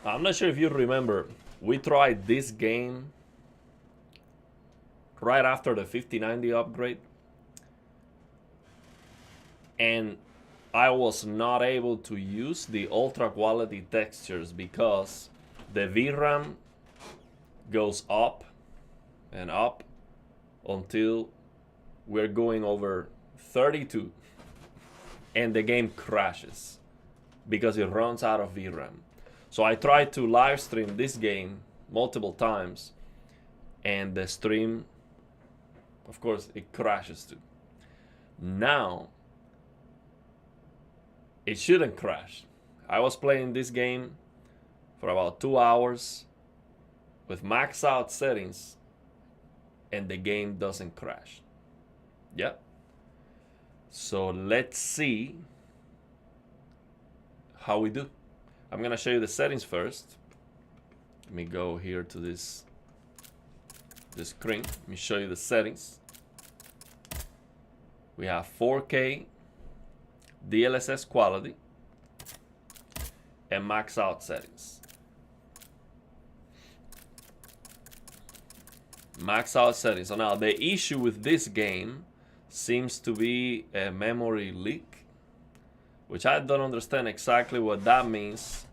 I'm not sure if you remember, we tried this game right after the 5090 upgrade, and I was not able to use the ultra quality textures because the VRAM goes up and up until we're going over 32 and the game crashes because it runs out of VRAM. So I tried to live stream this game multiple times and the stream, of course, it crashes too. Now it shouldn't crash. I was playing this game for about 2 hours with max out settings and the game doesn't crash. Yep. So let's see how we do. I'm gonna show you the settings first. Let me go here to this screen. Let me show you the settings. We have 4K, DLSS quality, and max out settings. Max out settings. So now the issue with this game seems to be a memory leak, which I don't understand exactly what that means,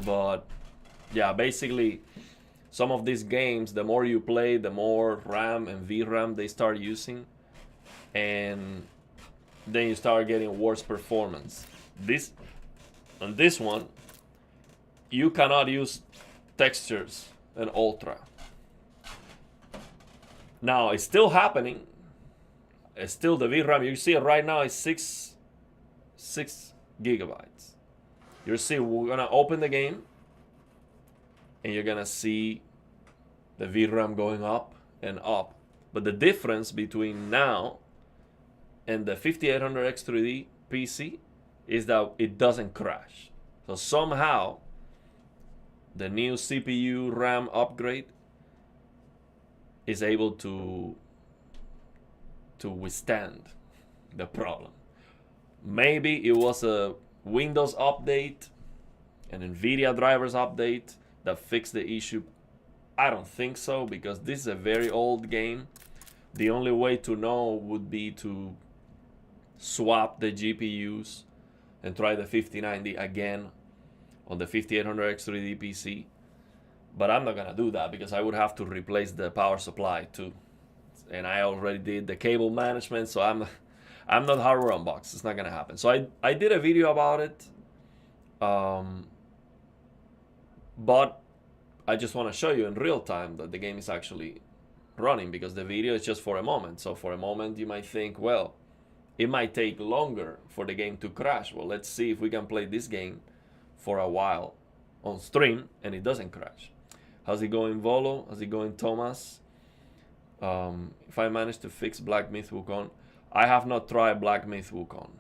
but yeah, basically some of these games, the more you play, the more RAM and VRAM they start using, and then you start getting worse performance. On this one, you cannot use textures and ultra. Now it's still happening. It's still the VRAM. You see it right now is 6 gigabytes. You see, we're gonna open the game, and you're gonna see the VRAM going up and up. But the difference between now and the 5800X3D PC is that it doesn't crash. So somehow the new CPU RAM upgrade is able to withstand the problem. Maybe it was a Windows update, an NVIDIA drivers update that fixed the issue. I don't think so, because this is a very old game. The only way to know would be to swap the GPUs and try the 5090 again on the 5800X3D PC. But I'm not gonna do that because I would have to replace the power supply too. And I already did the cable management, so I'm not hardware unboxed. It's not gonna happen. So I did a video about it, but I just want to show you in real time that the game is actually running, because the video is just for a moment. So for a moment you might think, well, it might take longer for the game to crash. Well, let's see if we can play this game for a while on stream and it doesn't crash. How's it going, Volo? How's it going, Thomas? If I manage to fix Black Myth Wukong. I have not tried Black Myth Wukong.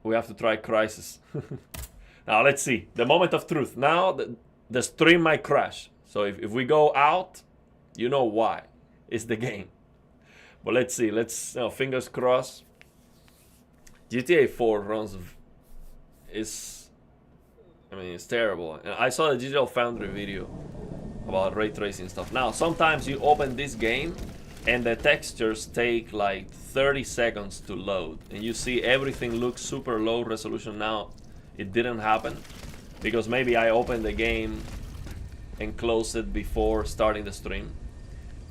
We have to try Crisis. Now let's see. The moment of truth. Now the stream might crash. So if we go out, you know why. It's the game. But let's see. Let's, fingers crossed. GTA 4 runs it's terrible. And I saw the Digital Foundry video about ray tracing stuff. Now, sometimes you open this game and the textures take like 30 seconds to load. And you see everything looks super low resolution. Now, it didn't happen because maybe I opened the game and closed it before starting the stream.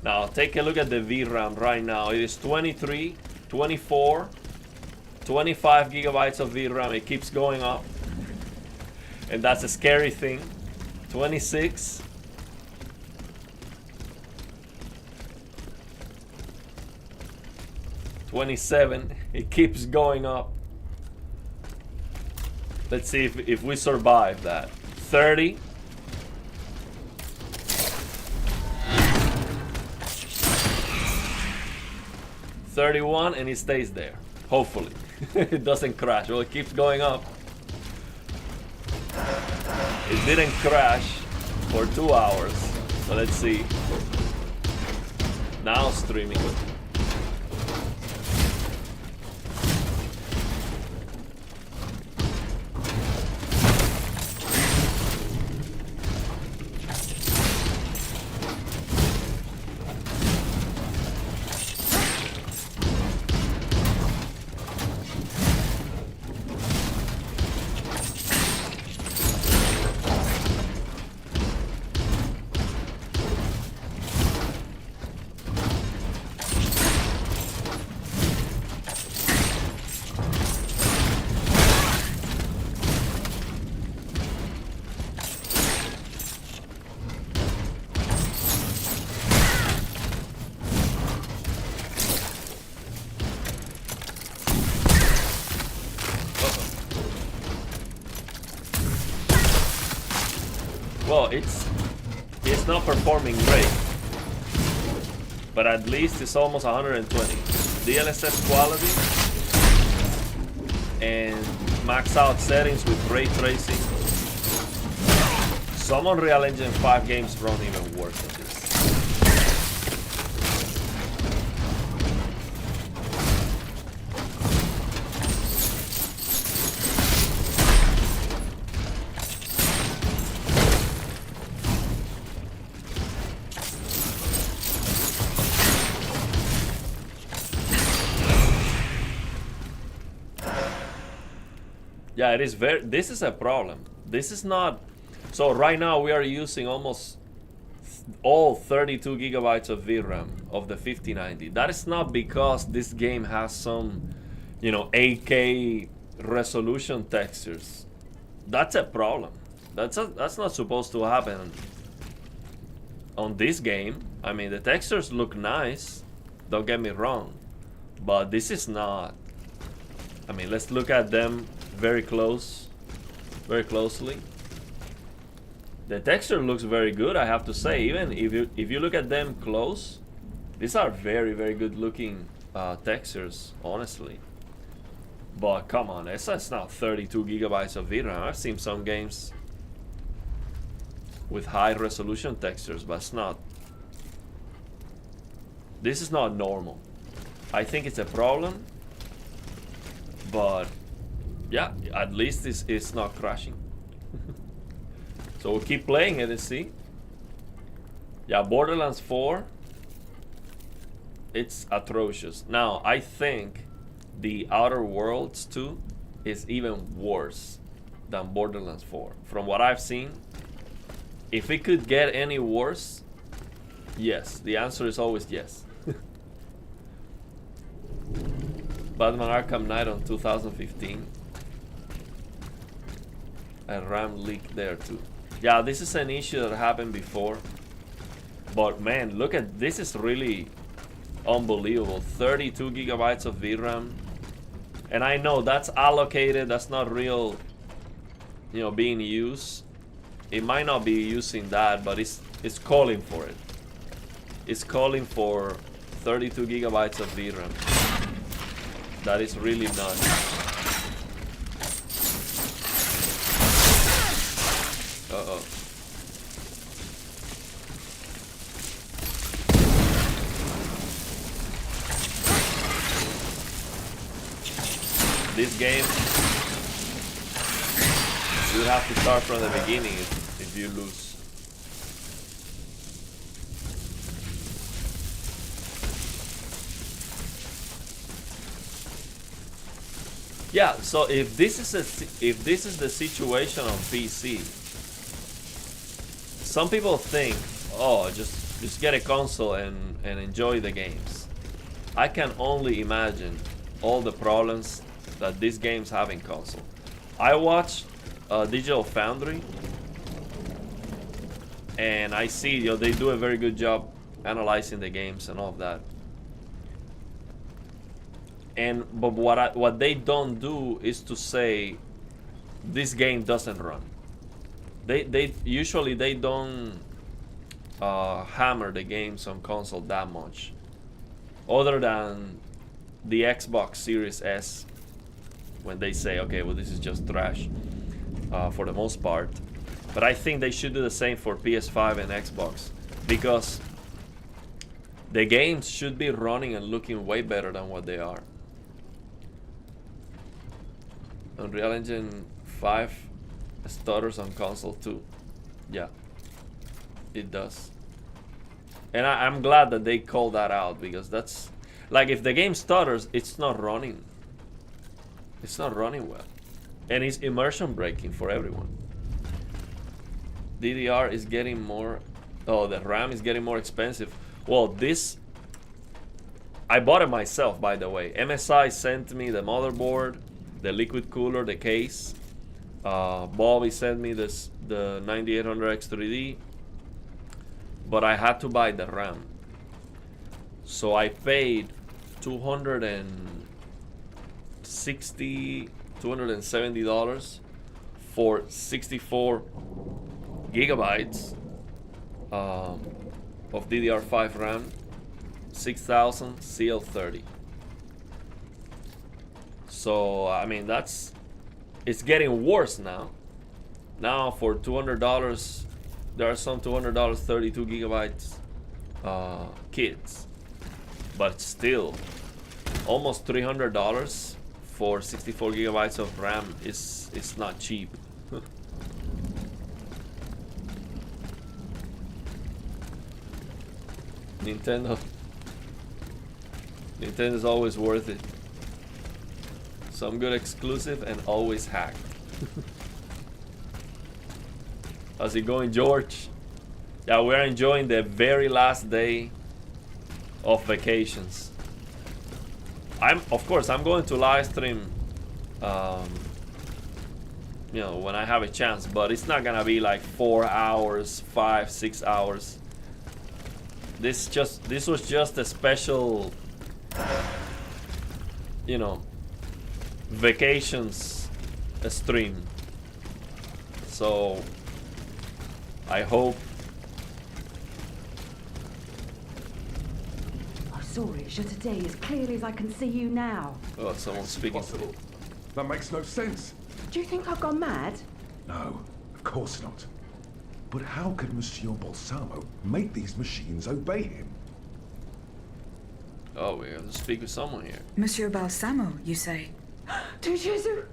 Now, take a look at the VRAM right now. It is 23, 24, 25 gigabytes of VRAM. It keeps going up. And that's a scary thing. 26. 27. It keeps going up. Let's see if we survive that. 30. 31, and it stays there. Hopefully. It doesn't crash. Well, it keeps going up. It didn't crash for 2 hours. So let's see. Now streaming. Well, it's not performing great, but at least it's almost 120. DLSS quality and max out settings with ray tracing. Some Unreal Engine 5 games run even worse than this. Yeah, it is very, this is a problem. This is not, so right now we are using almost all 32 gigabytes of VRAM of the 5090. That is not because this game has some, 8K resolution textures. That's a problem. That's not supposed to happen on this game. I mean, the textures look nice, don't get me wrong, but this is not. I mean, let's look at them very closely. The texture looks very good, I have to say. Even if you look at them close, these are very, very good looking textures, honestly. But come on, it's not 32 gigabytes of VRAM. I've seen some games with high resolution textures, but it's not. This is not normal. I think it's a problem, but yeah, at least it's not crashing. So we'll keep playing it and see. Yeah, Borderlands 4, it's atrocious. Now, I think the Outer Worlds 2 is even worse than Borderlands 4. From what I've seen, if it could get any worse, yes. The answer is always yes. Batman Arkham Knight on 2015. A RAM leak there too. Yeah, this is an issue that happened before. But man, look at this, is really unbelievable. 32 gigabytes of VRAM. And I know that's allocated, that's not real, being used. It might not be using that, but it's calling for it. It's calling for 32 gigabytes of VRAM. That is really nuts. Uh-oh. This game, you have to start from the beginning if you lose. Yeah, so if this is the situation on PC, some people think, oh, just get a console and enjoy the games. I can only imagine all the problems that these games have in console. I watched Digital Foundry, and I see they do a very good job analyzing the games and all of that. But what they don't do is to say this game doesn't run. They usually don't hammer the games on console that much, other than the Xbox Series S, when they say, okay, well, this is just trash for the most part. But I think they should do the same for PS5 and Xbox, because the games should be running and looking way better than what they are. Unreal Engine 5 stutters on console too. Yeah, it does. And I'm glad that they called that out, because that's like, if the game stutters, it's not running. It's not running well. And it's immersion breaking for everyone. DDR is getting more, oh, the RAM is getting more expensive. Well, this, I bought it myself, by the way. MSI sent me the motherboard, the liquid cooler, the case. Bobby sent me the 9800X3D, but I had to buy the RAM. So I paid $270 for 64 gigabytes of DDR5 RAM, 6000 CL30. So I mean, it's getting worse now. Now for $200, there are some $200 32 gigabytes kits, but still almost $300 for 64 gigabytes of RAM is not cheap. Nintendo's always worth it. Some good exclusive and always hacked. How's it going, George? Yeah, we're enjoying the very last day of vacations. Of course, I'm going to live stream, you know, when I have a chance, but it's not gonna be like 4 hours, 5, 6 hours. This was just a special, you know, vacations stream. So I hope. I saw it today as clearly as I can see you now. Oh, someone's speaking to me. That makes no sense. Do you think I've gone mad? No, of course not. But how could Monsieur Balsamo make these machines obey him? Oh, we have to speak with someone here. Monsieur Balsamo, you say? To Jesu!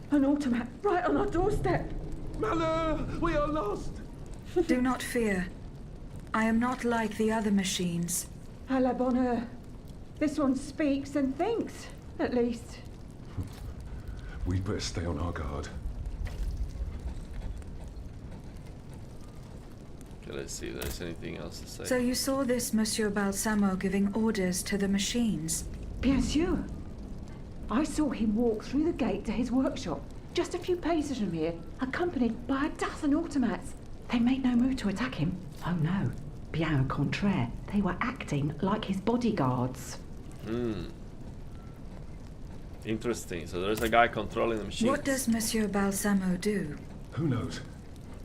An automat right on our doorstep! Malheur! We are lost! Do not fear. I am not like the other machines. À la bonne heure. This one speaks and thinks, at least. We'd better stay on our guard. Okay, let's see if there's anything else to say. So you saw this Monsieur Balsamo giving orders to the machines? Bien sûr. I saw him walk through the gate to his workshop, just a few paces from here, accompanied by a dozen automats. They made no move to attack him. Oh no. Bien au contraire, they were acting like his bodyguards. Interesting. So there's a guy controlling the machine. What does Monsieur Balsamo do? Who knows?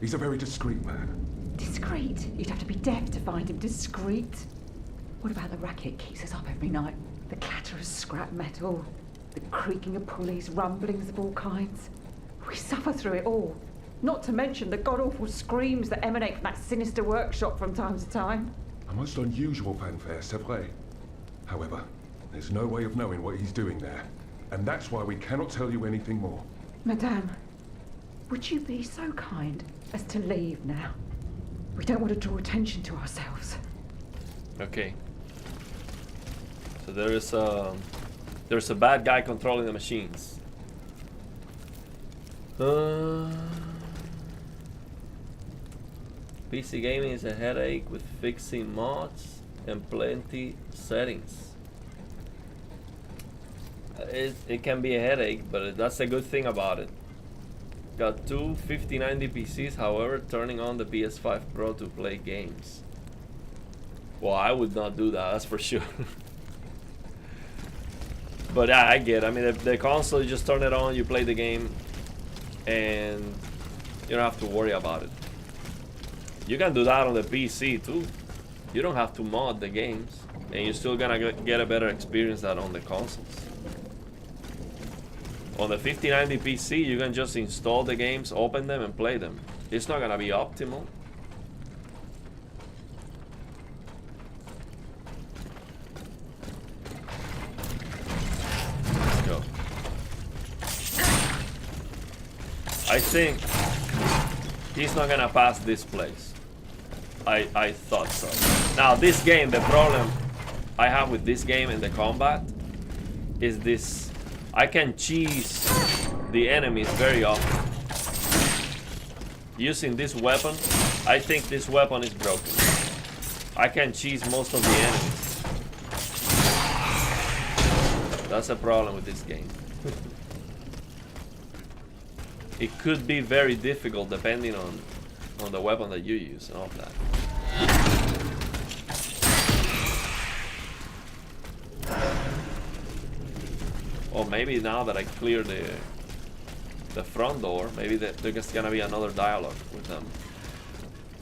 He's a very discreet man. Discreet? You'd have to be deaf to find him discreet. What about the racket keeps us up every night? The clatter of scrap metal, the creaking of pulleys, rumblings of all kinds. We suffer through it all. Not to mention the god-awful screams that emanate from that sinister workshop from time to time. A most unusual fanfare, c'est vrai. However, there's no way of knowing what he's doing there. And that's why we cannot tell you anything more. Madame, would you be so kind as to leave now? We don't want to draw attention to ourselves. Okay. So there's a bad guy controlling the machines. PC gaming is a headache with fixing mods and plenty settings. It can be a headache, but that's a good thing about it. Got two 5090 PCs, however, turning on the PS5 Pro to play games. Well, I would not do that, that's for sure. But yeah, I get it. I mean, the console, you just turn it on, you play the game, and you don't have to worry about it. You can do that on the PC too. You don't have to mod the games, and you're still gonna get a better experience than on the consoles. On the 5090 PC, you can just install the games, open them, and play them. It's not gonna be optimal. Let's go. I think he's not gonna pass this place. I thought so. Now this game, the problem I have with this game and the combat is this. I can cheese the enemies very often. Using this weapon, I think this weapon is broken. I can cheese most of the enemies. That's a problem with this game. It could be very difficult depending on the weapon that you use and all that. Or maybe now that I clear the front door, maybe there's gonna be another dialogue with them.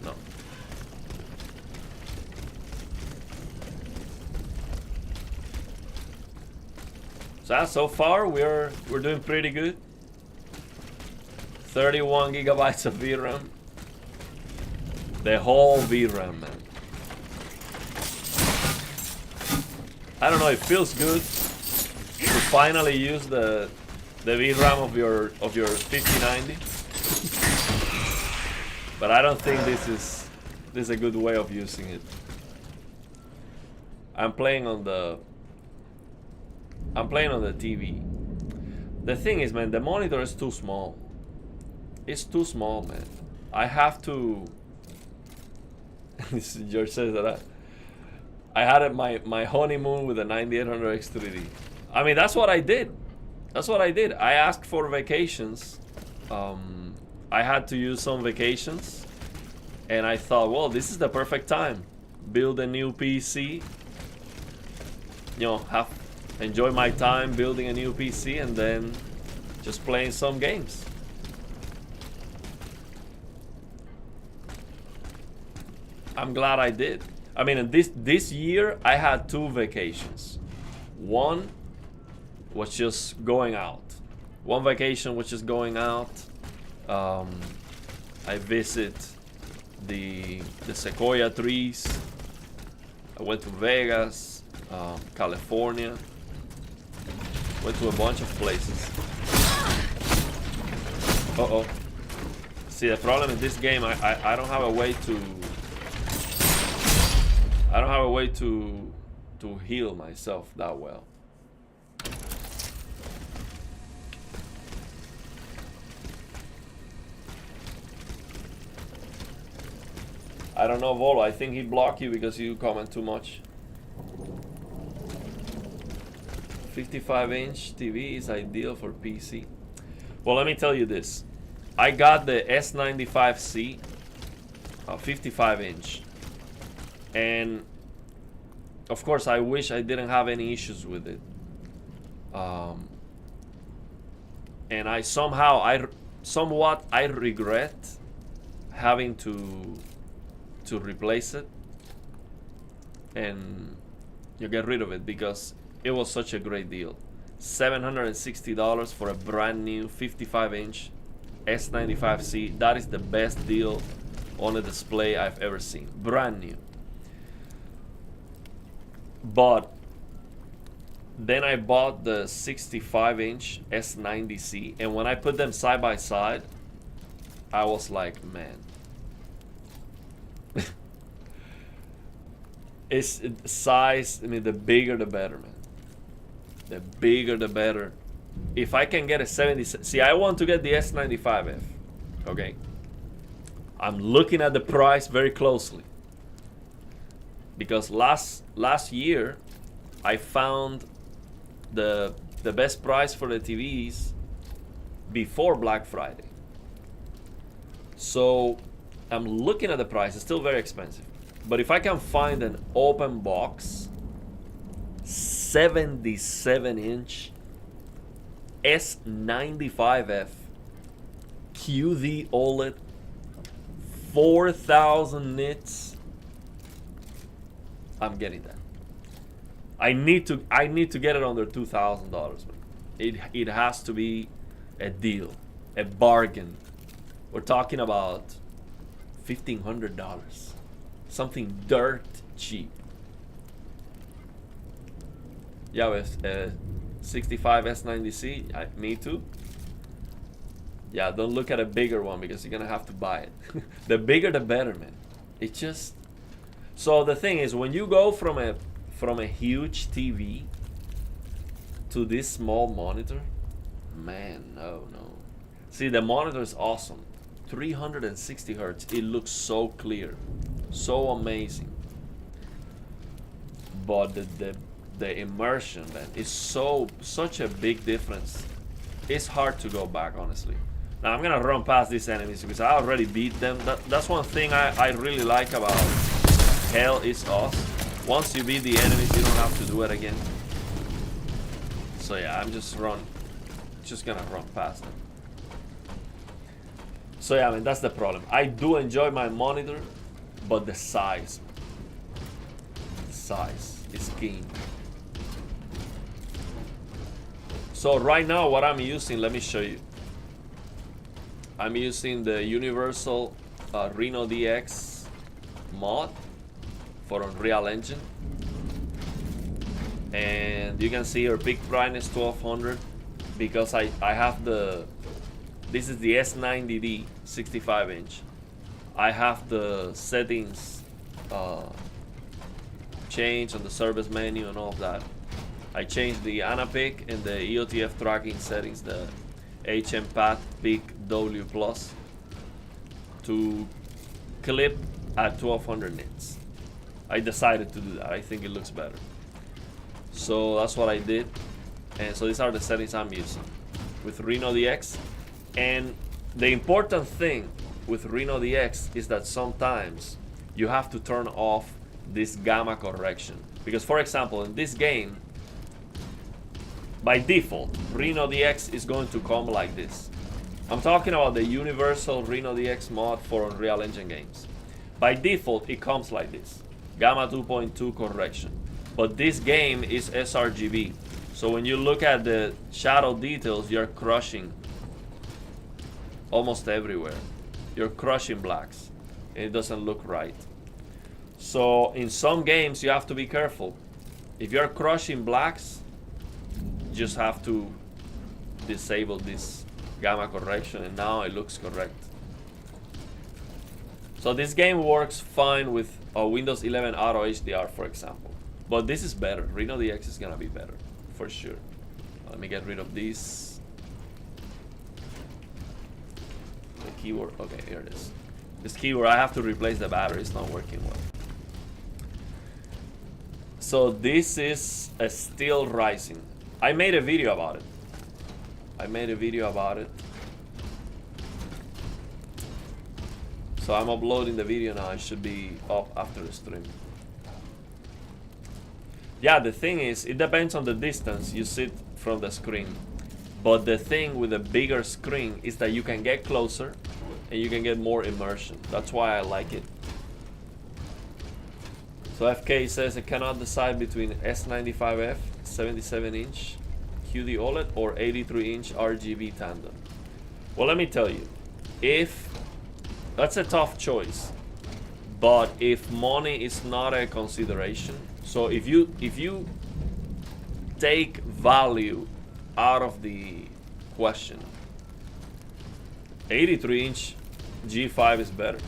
No. So far we're doing pretty good. 31 gigabytes of VRAM. The whole VRAM, man. I don't know, it feels good to finally use the VRAM of your 5090. But I don't think this is a good way of using it. I'm playing on the TV. The thing is, man, the monitor is too small. It's too small, man. I have to. George says that I had my honeymoon with the 9800 X3D. I mean, that's what I did. That's what I did. I asked for vacations. I had to use some vacations, and I thought, well, this is the perfect time. Build a new PC. You know, enjoy my time building a new PC, and then just playing some games. I'm glad I did. I mean, this year I had 2 vacations. One was just going out. One vacation was just going out. I visit the sequoia trees. I went to Vegas, California. Went to a bunch of places. Uh-oh. See, the problem in this game, I don't have a way to... I don't have a way to heal myself that well. I don't know, Volo. I think he blocked you because you comment too much. 55-inch TV is ideal for PC. Well, let me tell you this. I got the S95C, 55-inch. And of course, I wish I didn't have any issues with it. And I somewhat regret having to replace it and you get rid of it because it was such a great deal. $760 for a brand new 55-inch S95C. That is the best deal on a display I've ever seen. Brand new. But then I bought the 65-inch S90C, and when I put them side by side, I was like, man. It's size, I mean, the bigger the better, man. The bigger the better. If I can get a 70, see, I want to get the S95F, okay? I'm looking at the price very closely. Because last year, I found the best price for the TVs before Black Friday. So I'm looking at the price. It's still very expensive. But if I can find an open box 77-inch S95F QD OLED 4,000 nits, I'm getting that. I need to get it under $2,000. It has to be a deal, a bargain. We're talking about $1,500, something dirt cheap. Yeah, with 65 S90C, me too. Yeah, don't look at a bigger one because you're gonna have to buy it. The bigger the better, man. It just... So the thing is, when you go from a huge TV to this small monitor, man, no. See, the monitor is awesome. 360 hertz. It looks so clear, so amazing. But the immersion, man, is such a big difference. It's hard to go back, honestly. Now I'm gonna run past these enemies because I already beat them. That's one thing I really like about Hell Is Us. Once you beat the enemies, you don't have to do it again. So yeah, I'm just gonna run past them. So yeah, I mean, that's the problem. I do enjoy my monitor. but the size is key. So right now what I'm using, let me show you. I'm using the Universal Reno DX mod for Unreal Engine. And you can see your peak brightness 1200 because I have this is the S90D 65 inch. I have the settings changed on the service menu and all of that. I changed the AnaPic and the EOTF tracking settings, the HM Path Peak W Plus, to clip at 1200 nits. I decided to do that. I think it looks better. So that's what I did. And so these are the settings I'm using with Reno DX. And the important thing with Reno DX is that sometimes you have to turn off this gamma correction. Because for example, in this game, by default, Reno DX is going to come like this. I'm talking about the Universal Reno DX mod for Unreal Engine games. By default, it comes like this. Gamma 2.2 correction. But this game is sRGB. So when you look at the shadow details, you're crushing almost everywhere. You're crushing blacks. And it doesn't look right. So in some games, you have to be careful. If you're crushing blacks, just have to disable this gamma correction, and now it looks correct. So this game works fine with a Windows 11 Auto HDR, for example. But this is better. Reno DX is gonna be better, for sure. Let me get rid of this. The keyboard, okay, here it is. This keyboard, I have to replace the battery, it's not working well. So this is a Steel Rising. I made a video about it. So I'm uploading the video now. It should be up after the stream. Yeah, the thing is, it depends on the distance you sit from the screen. But the thing with a bigger screen is that you can get closer and you can get more immersion. That's why I like it. So FK says it cannot decide between S95F 77-inch QD OLED or 83-inch RGB tandem. Well, let me tell you, if that's a tough choice, but if money is not a consideration, so if you take value out of the question, 83-inch G5 is better.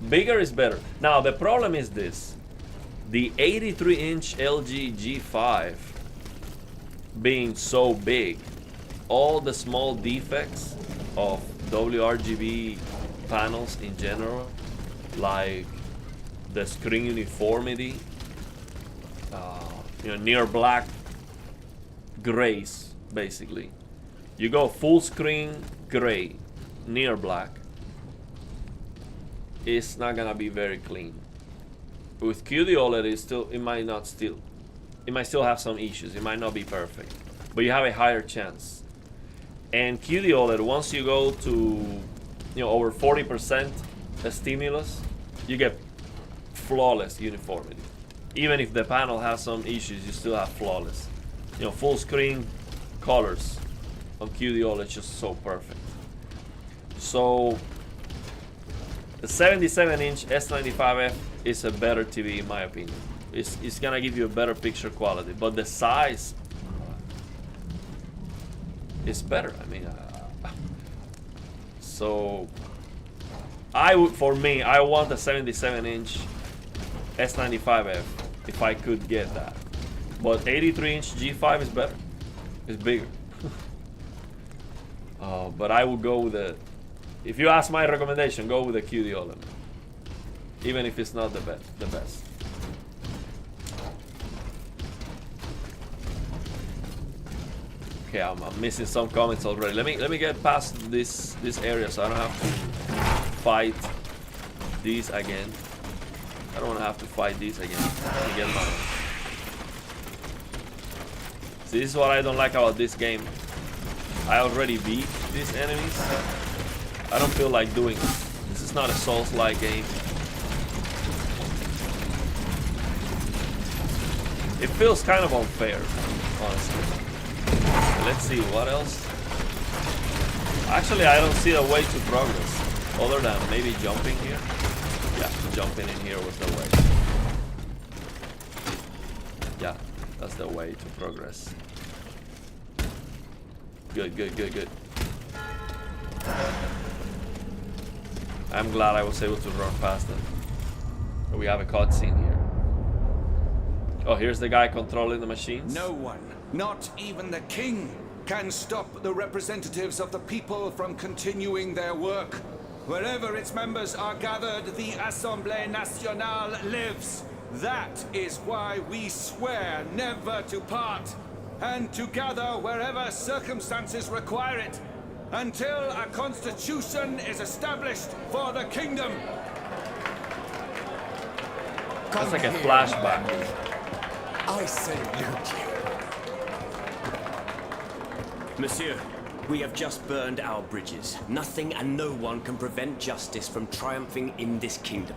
Bigger is better. Now the problem is this. The 83-inch LG G5 being so big, all the small defects of WRGB panels in general, like the screen uniformity, near black grays, basically. You go full screen gray, near black, it's not gonna be very clean. With QD OLED, it might still have some issues. It might not be perfect, but you have a higher chance. And QD OLED, once you go to over 40% stimulus, you get flawless uniformity. Even if the panel has some issues, you still have flawless. Full screen colors on QD OLED is just so perfect. So the 77-inch S95F is a better TV in my opinion. It's gonna give you a better picture quality, but the size is better. I mean, so I want a 77-inch S95F if I could get that. But 83-inch G5 is better. It's bigger. But I would go with the. If you ask my recommendation, go with the QD OLED, even if it's not the best. Okay, I'm missing some comments already. Let me get past this area so I don't have to fight these again. I don't want to have to fight these again. Let me get mine. See, this is what I don't like about this game. I already beat these enemies. I don't feel like doing the This is not a Souls-like game. It feels kind of unfair, honestly. Let's see, what else? Actually, I don't see a way to progress, other than maybe jumping here. Yeah, jumping in here was the way. Yeah, that's the way to progress. Good, good, good, good. I'm glad I was able to run faster. We have a cutscene here. Oh, here's the guy controlling the machines. No one, not even the king, can stop the representatives of the people from continuing their work. Wherever its members are gathered, the Assemblée Nationale lives. That is why we swear never to part, and to gather wherever circumstances require it, until a constitution is established for the kingdom. That's like a flashback. I salute you. Monsieur, we have just burned our bridges. Nothing and no one can prevent justice from triumphing in this kingdom.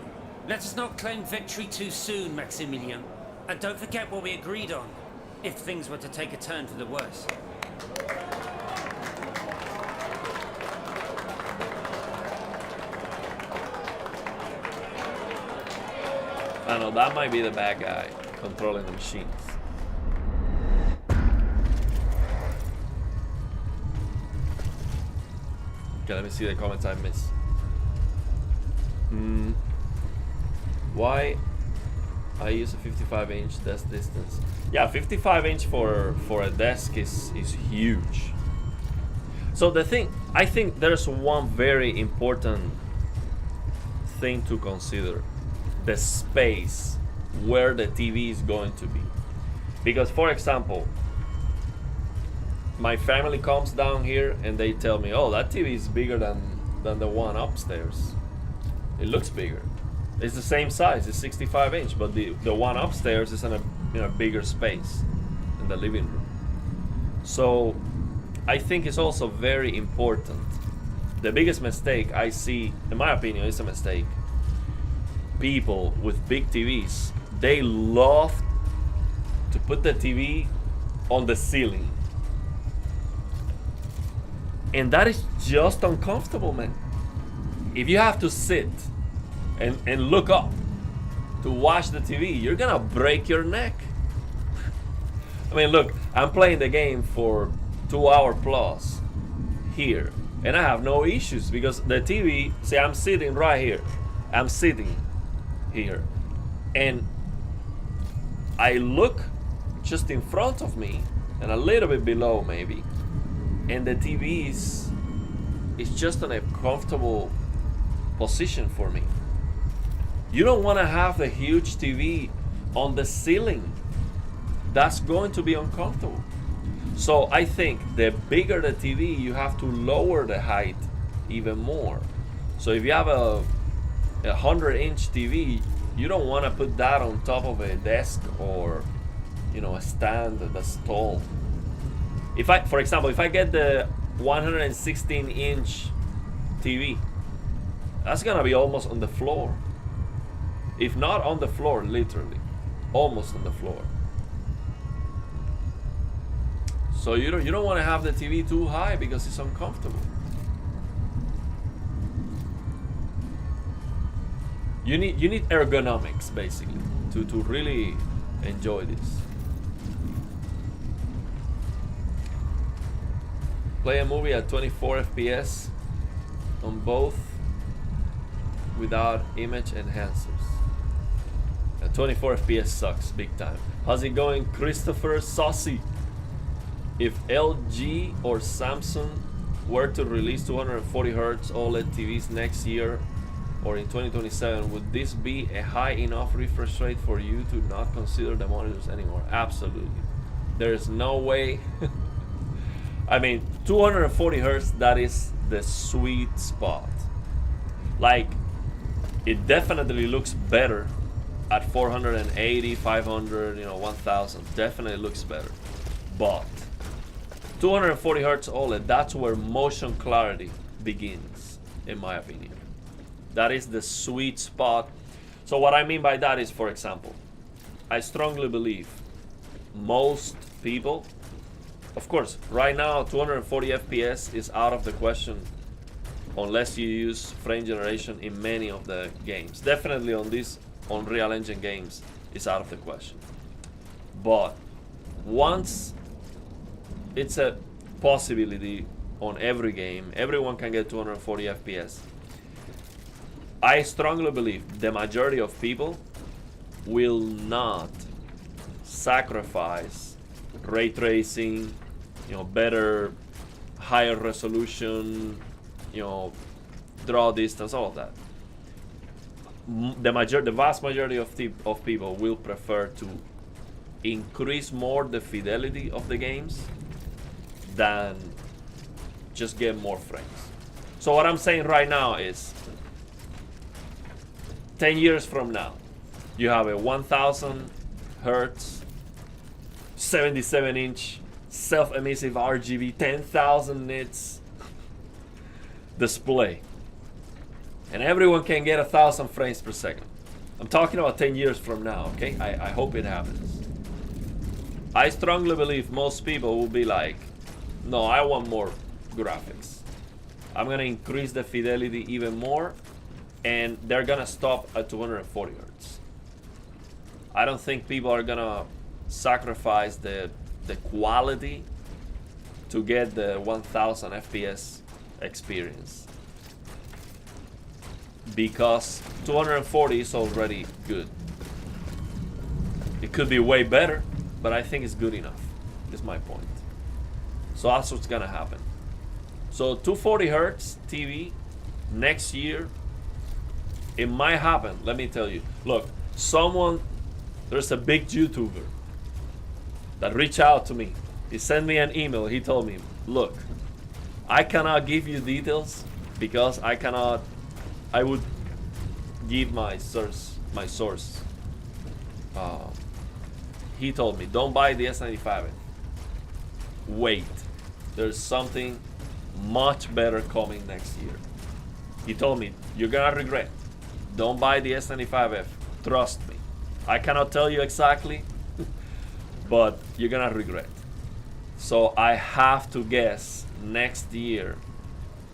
Let us not claim victory too soon, Maximilian. And don't forget what we agreed on, if things were to take a turn for the worse. I know, that might be the bad guy controlling the machines. Okay, let me see the comments I missed. Why I use a 55-inch desk distance? Yeah, 55-inch for a desk is huge. So the thing, I think there's one very important thing to consider: the space where the TV is going to be. Because, for example, my family comes down here and they tell me, oh, that TV is bigger than the one upstairs. It looks bigger. It's the same size, it's 65-inch, but the one upstairs is in a bigger space in the living room. So I think it's also very important. The biggest mistake I see, in my opinion, is a mistake. People with big TVs, they love to put the TV on the ceiling. And that is just uncomfortable, man. If you have to sit and look up to watch the TV, you're gonna break your neck. I mean, look, I'm playing the game for 2 hours plus here, and I have no issues because the TV, see, I'm sitting right here. I'm sitting here, and I look just in front of me and a little bit below maybe, and the TV is just in a comfortable position for me. You don't want to have the huge TV on the ceiling. That's going to be uncomfortable. So I think the bigger the TV, you have to lower the height even more. So if you have a 100-inch TV, you don't want to put that on top of a desk or, you know, a stand that's tall. For example, if I get the 116-inch TV, that's gonna be almost on the floor. If not on the floor, literally, almost on the floor. So you don't want to have the TV too high because it's uncomfortable. You need ergonomics basically to really enjoy this. Play a movie at 24 FPS on both without image enhancers. 24 FPS sucks big time. How's it going, Christopher Saucy? If LG or Samsung were to release 240Hz OLED TVs next year or in 2027, would this be a high enough refresh rate for you to not consider the monitors anymore? Absolutely. There is no way. I mean, 240Hz, that is the sweet spot. Like, it definitely looks better at 480, 500, 1000. Definitely looks better. But 240Hz OLED, that's where motion clarity begins, in my opinion. That is the sweet spot. So what I mean by that is, for example, I strongly believe most people, of course, right now 240 FPS is out of the question unless you use frame generation in many of the games. Definitely on these Unreal Engine games is out of the question. But once it's a possibility on every game, everyone can get 240 FPS. I strongly believe the majority of people will not sacrifice ray tracing, better, higher resolution, draw distance, all of that. The vast majority of people will prefer to increase more the fidelity of the games than just get more frames. So what I'm saying right now is 10 years from now, you have a 1000 hertz 77-inch self-emissive RGB 10,000 nits display, and everyone can get 1000 frames per second. I'm talking about 10 years from now, okay? I hope it happens. I strongly believe most people will be like, no, I want more graphics. I'm gonna increase the fidelity even more, and they're gonna stop at 240 hertz. I don't think people are gonna sacrifice the quality to get the 1000 FPS experience, because 240 is already good. It could be way better, but I think it's good enough, is my point. So that's what's gonna happen. So 240 hertz TV next year, it might happen. Let me tell you. Look, there's a big YouTuber that reached out to me. He sent me an email. He told me, look, I cannot give you details because I would give my source. He told me, don't buy the S95. Wait, there's something much better coming next year. He told me, you're gonna regret. Don't buy the S95F. Trust me. I cannot tell you exactly, but you're gonna regret. So I have to guess next year,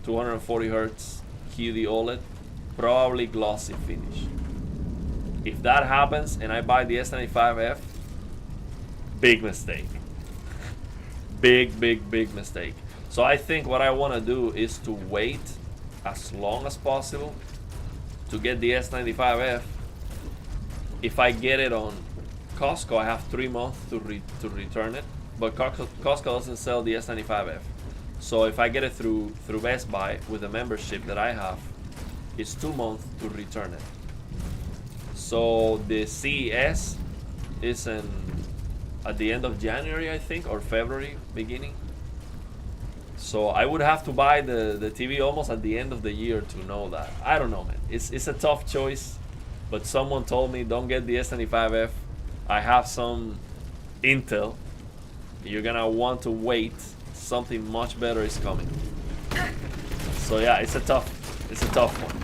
240 hertz QD OLED, probably glossy finish. If that happens and I buy the S95F, big mistake. Big mistake. So I think what I want to do is to wait as long as possible to get the S95F. If I get it on Costco, I have 3 months to return it, but Costco doesn't sell the S95F. So if I get it through Best Buy with the membership that I have, it's 2 months to return it. So the CES is at the end of January, I think, or February beginning. So I would have to buy the TV almost at the end of the year to know that. I don't know, man. It's a tough choice, but someone told me don't get the S95F. I have some intel. You're gonna want to wait. Something much better is coming. So yeah, it's a tough one.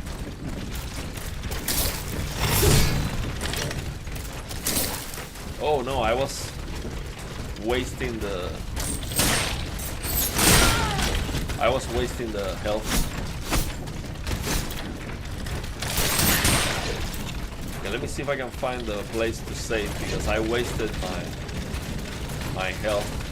Oh no, I was wasting the health. Okay, let me see if I can find the place to save because I wasted my health.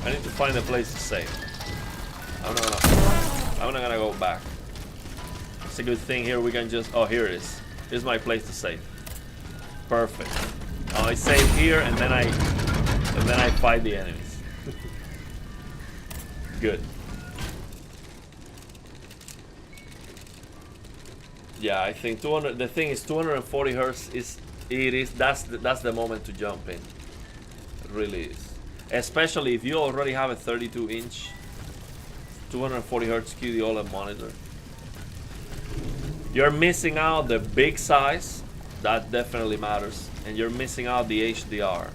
I need to find a place to save. I'm not gonna go back. It's a good thing here we can just, oh, here it is. Here's my place to save. Perfect. Now I save here and then I fight the enemies. Good. Yeah, I think 200. The thing is, 240 hertz that's the moment to jump in. It really is. Especially if you already have a 32-inch 240 Hz QD OLED monitor. You're missing out the big size, that definitely matters, and you're missing out the HDR.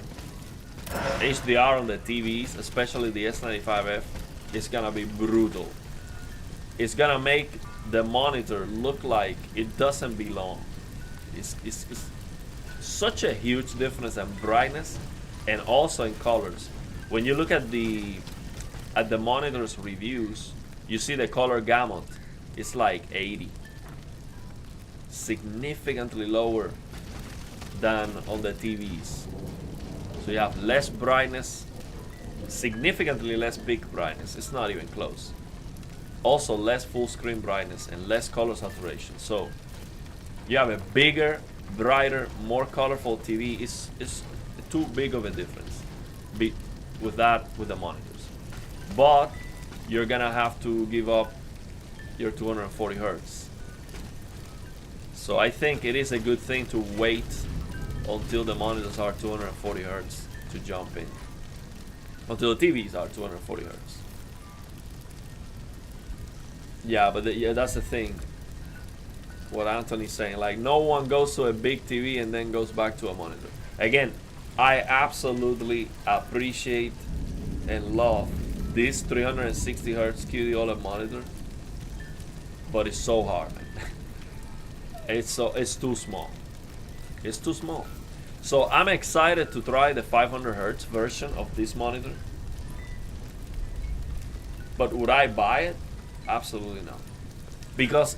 HDR on the TVs, especially the S95F, is gonna be brutal. It's gonna make the monitor look like it doesn't belong. It's such a huge difference in brightness and also in colors. When you look at the monitor's reviews, you see the color gamut. It's like 80. Significantly lower than on the TVs. So you have less brightness, significantly less peak brightness. It's not even close. Also less full screen brightness and less color saturation. So you have a bigger, brighter, more colorful TV. It's too big of a difference with the monitors. But you're gonna have to give up your 240 Hz. So I think it is a good thing to wait until the monitors are 240 Hz to jump in. Until the TVs are 240 Hz. Yeah, but yeah, that's the thing. What Anthony's saying, like no one goes to a big TV and then goes back to a monitor. Again, I absolutely appreciate and love this 360 Hz QD OLED monitor, but it's so hard, man. It's too small. It's too small. So I'm excited to try the 500 Hz version of this monitor. But would I buy it? Absolutely not. Because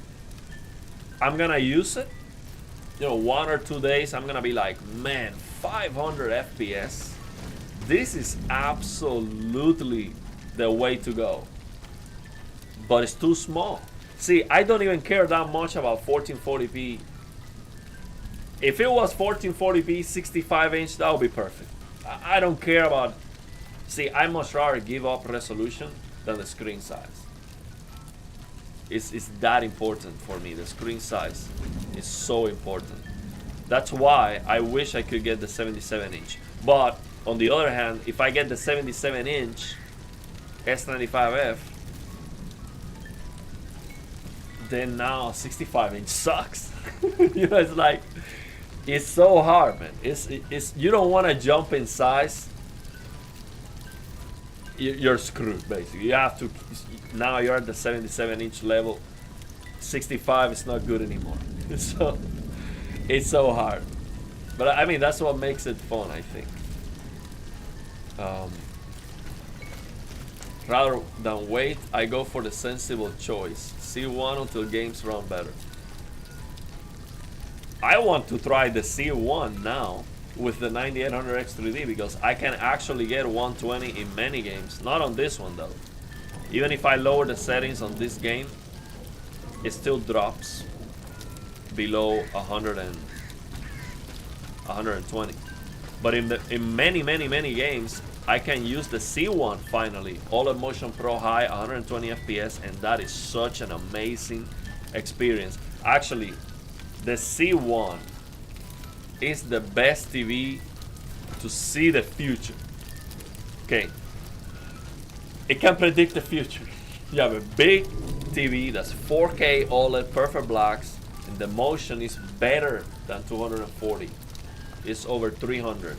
I'm gonna use it, 1 or 2 days, I'm gonna be like, man, 500 FPS. This is absolutely the way to go. But it's too small. See, I don't even care that much about 1440p. If it was 1440p 65 inch, that would be perfect. I don't care about. See, I much rather give up resolution than the screen size. It's that important for me. The screen size is so important. That's why I wish I could get the 77 inch. But on the other hand, if I get the 77 inch S95F, then now 65 inch sucks. It's like, it's so hard, man. It's you don't want to jump in size. You're screwed, basically. You have to. Now you're at the 77 inch level. 65 is not good anymore. So it's so hard. But I mean, that's what makes it fun, I think. Rather than wait, I go for the sensible choice. C1 until games run better. I want to try the C1 now with the 9800X 3D because I can actually get 120 in many games. Not on this one though. Even if I lower the settings on this game, it still drops below 120. But in many games, I can use the C1 finally, OLED Motion Pro High, 120 FPS, and that is such an amazing experience. Actually, the C1 is the best TV to see the future. Okay, it can predict the future. You have a big TV that's 4K OLED, perfect blacks, and the motion is better than 240. It's over 300.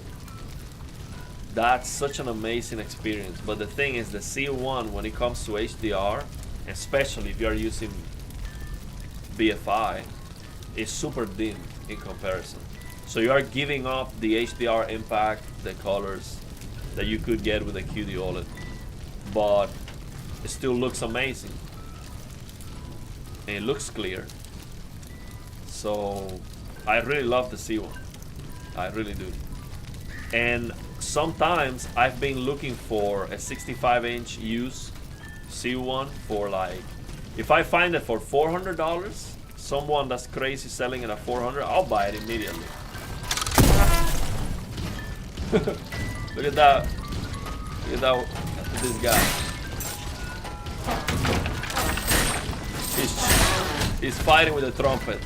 That's such an amazing experience. But the thing is, the C1, when it comes to HDR, especially if you are using BFI, is super dim in comparison. So you are giving up the HDR impact, the colors that you could get with a QD OLED, but it still looks amazing and it looks clear. So I really love the C1. I really do. And sometimes I've been looking for a 65 inch used C1 for like, if I find it for $400, someone that's crazy selling it at $400, I'll buy it immediately. Look at that. Look at that. This guy. He's fighting with a trumpet.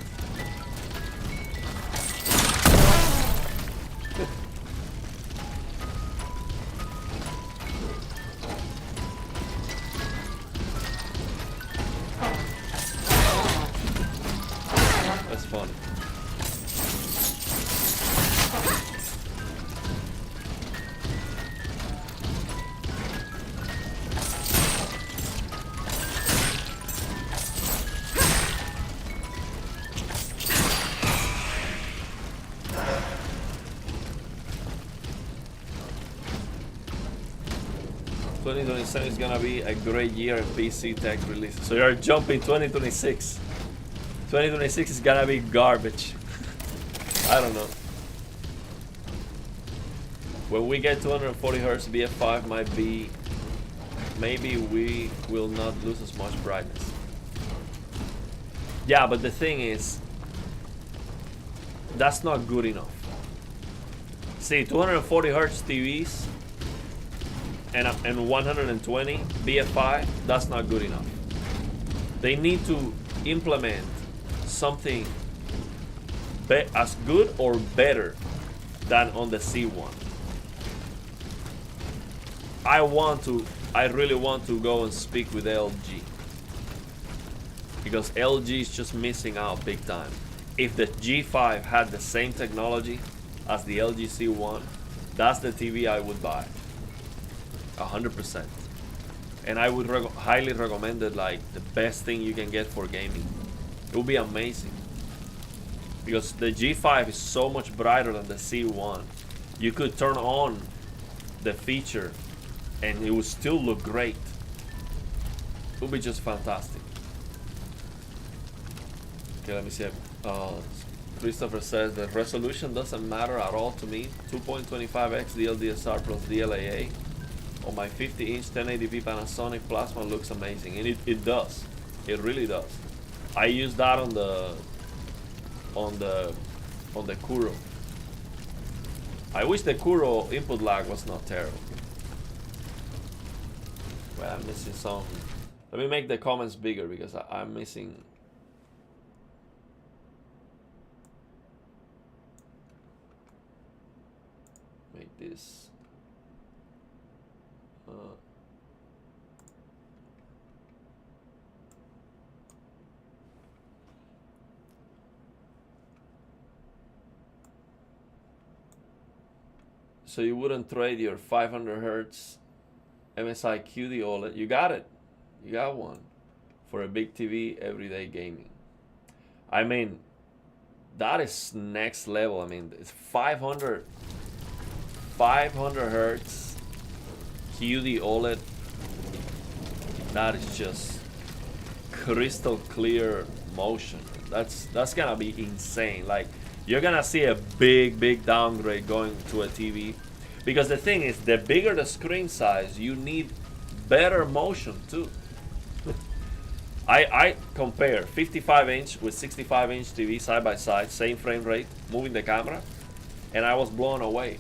2027 is gonna be a great year in PC tech releases. So you're jumping 2026. 2026 is gonna be garbage. I don't know. When we get 240 Hz, BF5 might be... Maybe we will not lose as much brightness. Yeah, but the thing is, that's not good enough. See, 240 Hz TVs and 120 BF5, that's not good enough. They need to implement something as good or better than on the C1. I really want to go and speak with LG, because LG is just missing out big time. If the G5 had the same technology as the LG C1, that's the TV I would buy 100%, and I would highly recommend it, like the best thing you can get for gaming. It would be amazing, because the G5 is so much brighter than the C1. You could turn on the feature and it would still look great. It would be just fantastic. Okay, let me see. Christopher says the resolution doesn't matter at all to me. 2.25x DLDSR plus DLAA on my 50-inch 1080p Panasonic Plasma looks amazing, and it does. It really does. I use that on the Kuro. I wish the Kuro input lag was not terrible. Well, I'm missing something. Let me make the comments bigger because I'm missing. Make this. So you wouldn't trade your 500 Hertz MSI QD OLED? You got it. You got one for a big TV, everyday gaming. I mean, that is next level. I mean, it's 500 Hertz QD OLED. That is just crystal clear motion. That's gonna be insane. Like, you're gonna see a big downgrade going to a TV, because the thing is, the bigger the screen size, you need better motion too. I compare 55-inch with 65-inch TV side by side, same frame rate, moving the camera, and I was blown away.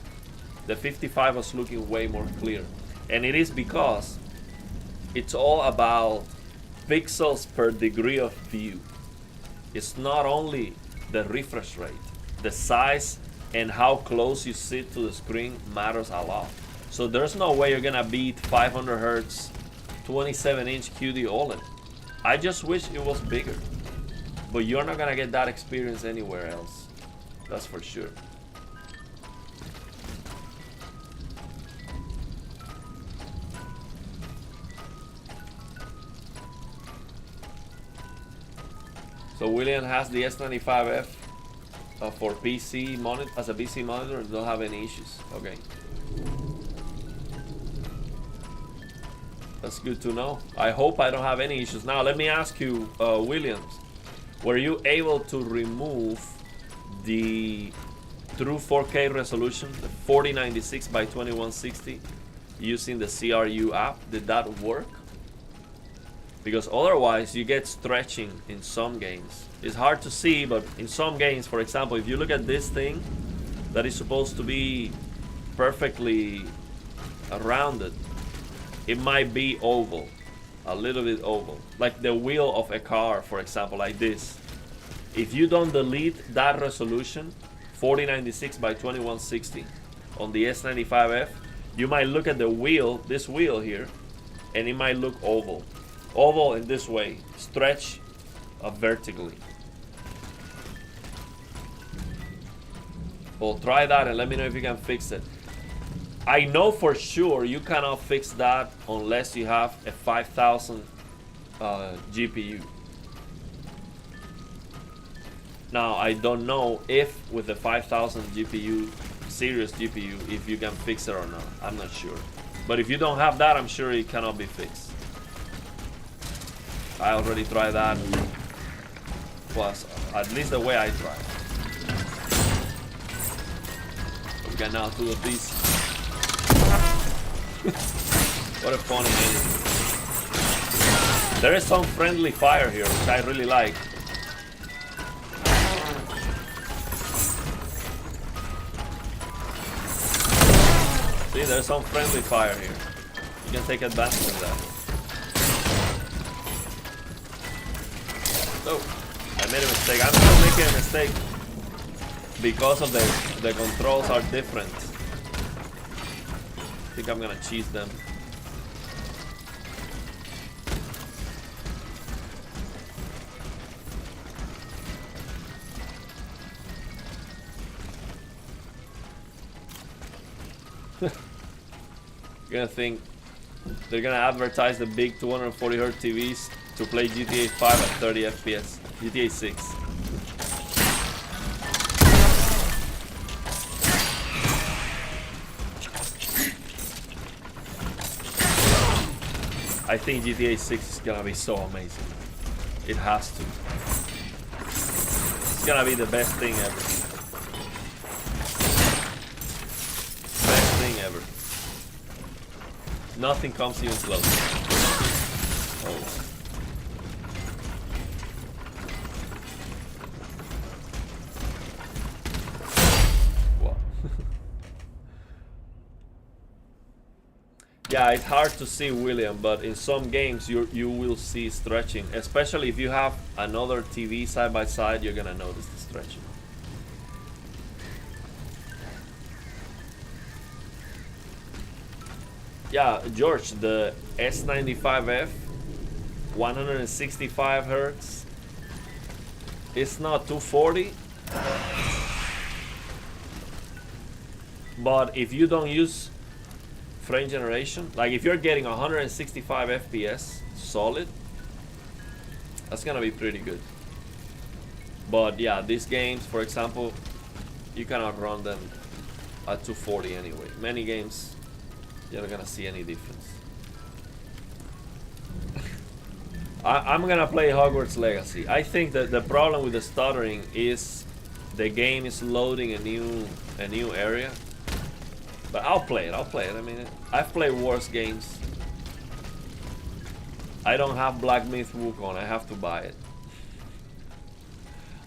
The 55 was looking way more clear, and it is because it's all about pixels per degree of view. It's not only the refresh rate, the size and how close you sit to the screen matters a lot. So there's no way you're gonna beat 500 Hertz 27-inch QD OLED. I just wish it was bigger, but you're not gonna get that experience anywhere else. That's for sure. So William has the S95F for PC monitor, as a PC monitor, and don't have any issues. Okay. That's good to know. I hope I don't have any issues. Now let me ask you, Williams, were you able to remove the true 4K resolution, the 4096 by 2160, using the CRU app? Did that work? Because otherwise you get stretching in some games. It's hard to see, but in some games, for example, if you look at this thing that is supposed to be perfectly rounded, it might be oval, a little bit oval, like the wheel of a car, for example, like this. If you don't delete that resolution, 4096 by 2160 on the S95F, you might look at the wheel, this wheel here, and it might look oval. Oval in this way, stretch vertically. Well, try that and let me know if you can fix it. I know for sure you cannot fix that unless you have a 5000 GPU. Now, I don't know if with the 5000 GPU, serious GPU, if you can fix it or not. I'm not sure. But if you don't have that, I'm sure it cannot be fixed. I already tried that. Plus, at least the way I tried. We got now 2 of these. What a funny game. There is some friendly fire here, which I really like. See, there's some friendly fire here. You can take advantage of that. Oh, I made a mistake. I'm still making a mistake because of the controls are different. I think I'm gonna cheese them. You're gonna think they're gonna advertise the big 240Hz TVs to play GTA 5 at 30 FPS. GTA 6. I think GTA 6 is gonna be so amazing. It has to. It's gonna be the best thing ever. Best thing ever. Nothing comes even close. Oh. Wow. Yeah, it's hard to see William, but in some games you will see stretching. Especially if you have another TV side by side, you're gonna notice the stretching. Yeah, George, the S95F, 165 Hz. It's not 240. But if you don't use frame generation, like if you're getting 165 FPS solid, that's gonna be pretty good. But yeah, these games, for example, you cannot run them at 240 anyway. Many games, you're not gonna see any difference. I'm gonna play Hogwarts Legacy. I think that the problem with the stuttering is the game is loading a new area. But I'll play it. I mean, I've played worse games. I don't have Black Myth Wukong. I have to buy it.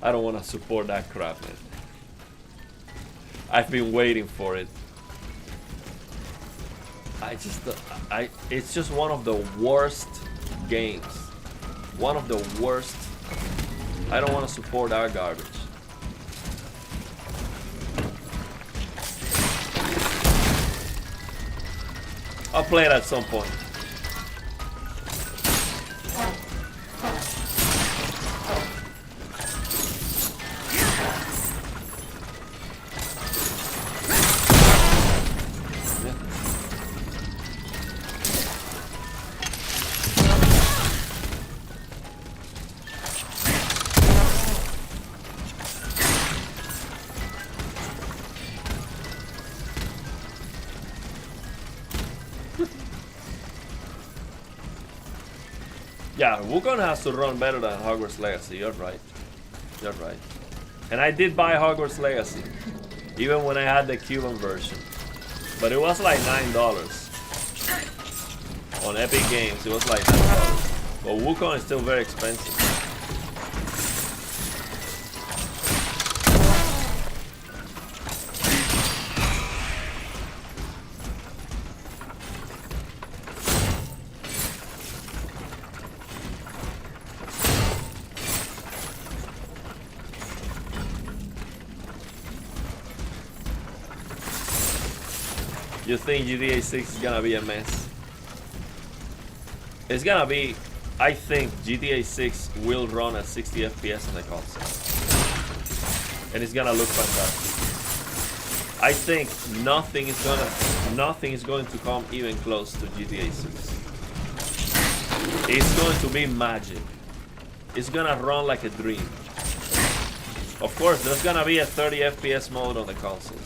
I don't want to support that crap, man. I've been waiting for it. It's just one of the worst games. One of the worst. I don't want to support our garbage. I'll play it at some point. Yeah, Wukong has to run better than Hogwarts Legacy. You're right. You're right. And I did buy Hogwarts Legacy, even when I had the Cuban version. But it was like $9 on Epic Games. It was like $9. But Wukong is still very expensive. You think GTA 6 is gonna be a mess? It's gonna be. I think GTA 6 will run at 60 FPS on the console, and it's gonna look fantastic. I think nothing is going to come even close to GTA 6. It's going to be magic. It's gonna run like a dream. Of course, there's gonna be a 30 FPS mode on the consoles.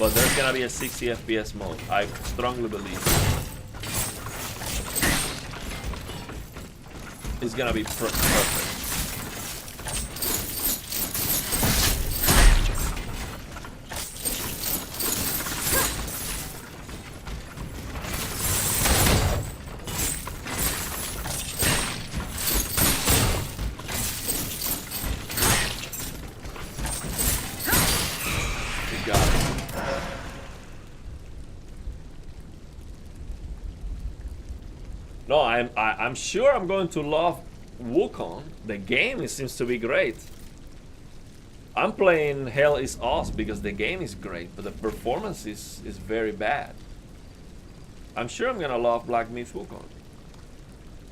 But there's gonna be a 60 FPS mode. I strongly believe it's gonna be perfect. No, I'm sure I'm going to love Wukong. The game seems to be great. I'm playing Hell is Oz because the game is great, but the performance is very bad. I'm sure I'm gonna love Black Myth Wukong.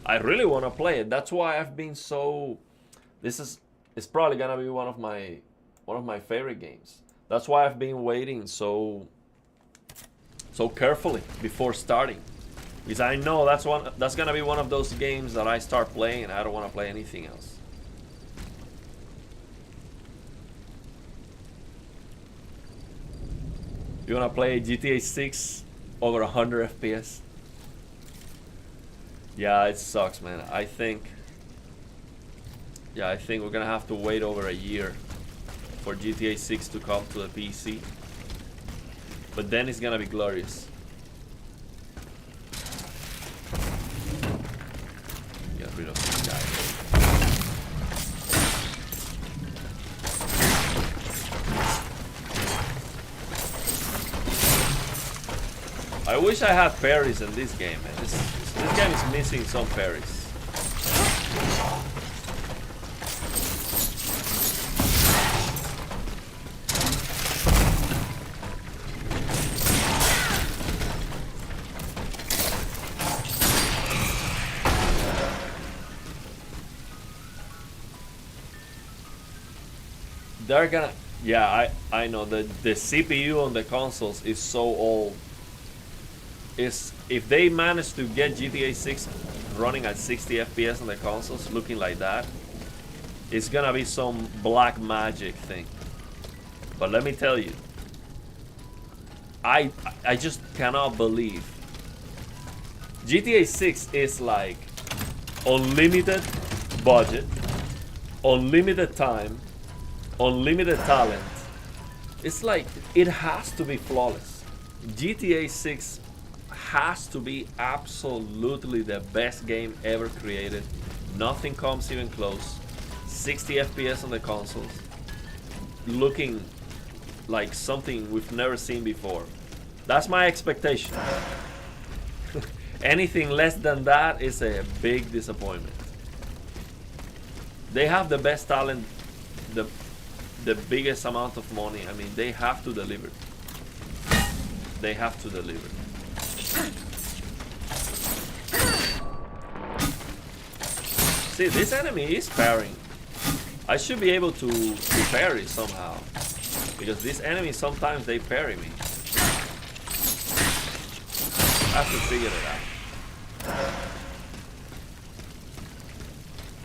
I really want to play it. That's why I've been so. It's probably gonna be one of my favorite games. That's why I've been waiting so carefully before starting. Because I know that's gonna be one of those games that I start playing and I don't want to play anything else. You wanna play GTA 6 over 100 FPS? Yeah, it sucks, man. I think we're gonna have to wait over a year for GTA 6 to come to the PC. But then it's gonna be glorious. Get rid of this guy. I wish I had parries in this game, man. This game is missing some parries. They're gonna, yeah, I know the CPU on the consoles is so old. If they manage to get GTA 6 running at 60 FPS on the consoles, looking like that, it's gonna be some black magic thing. But let me tell you, I just cannot believe GTA 6 is like unlimited budget, unlimited time, unlimited talent. It's like it has to be flawless. GTA 6 has to be absolutely the best game ever created. Nothing comes even close. 60 FPS on the consoles, looking like something we've never seen before. That's my expectation. Anything less than that is a big disappointment. They have the best talent, the biggest amount of money. I mean, they have to deliver. They have to deliver. See, this enemy is parrying. I should be able to parry somehow, because these enemies sometimes they parry me. I have to figure it out.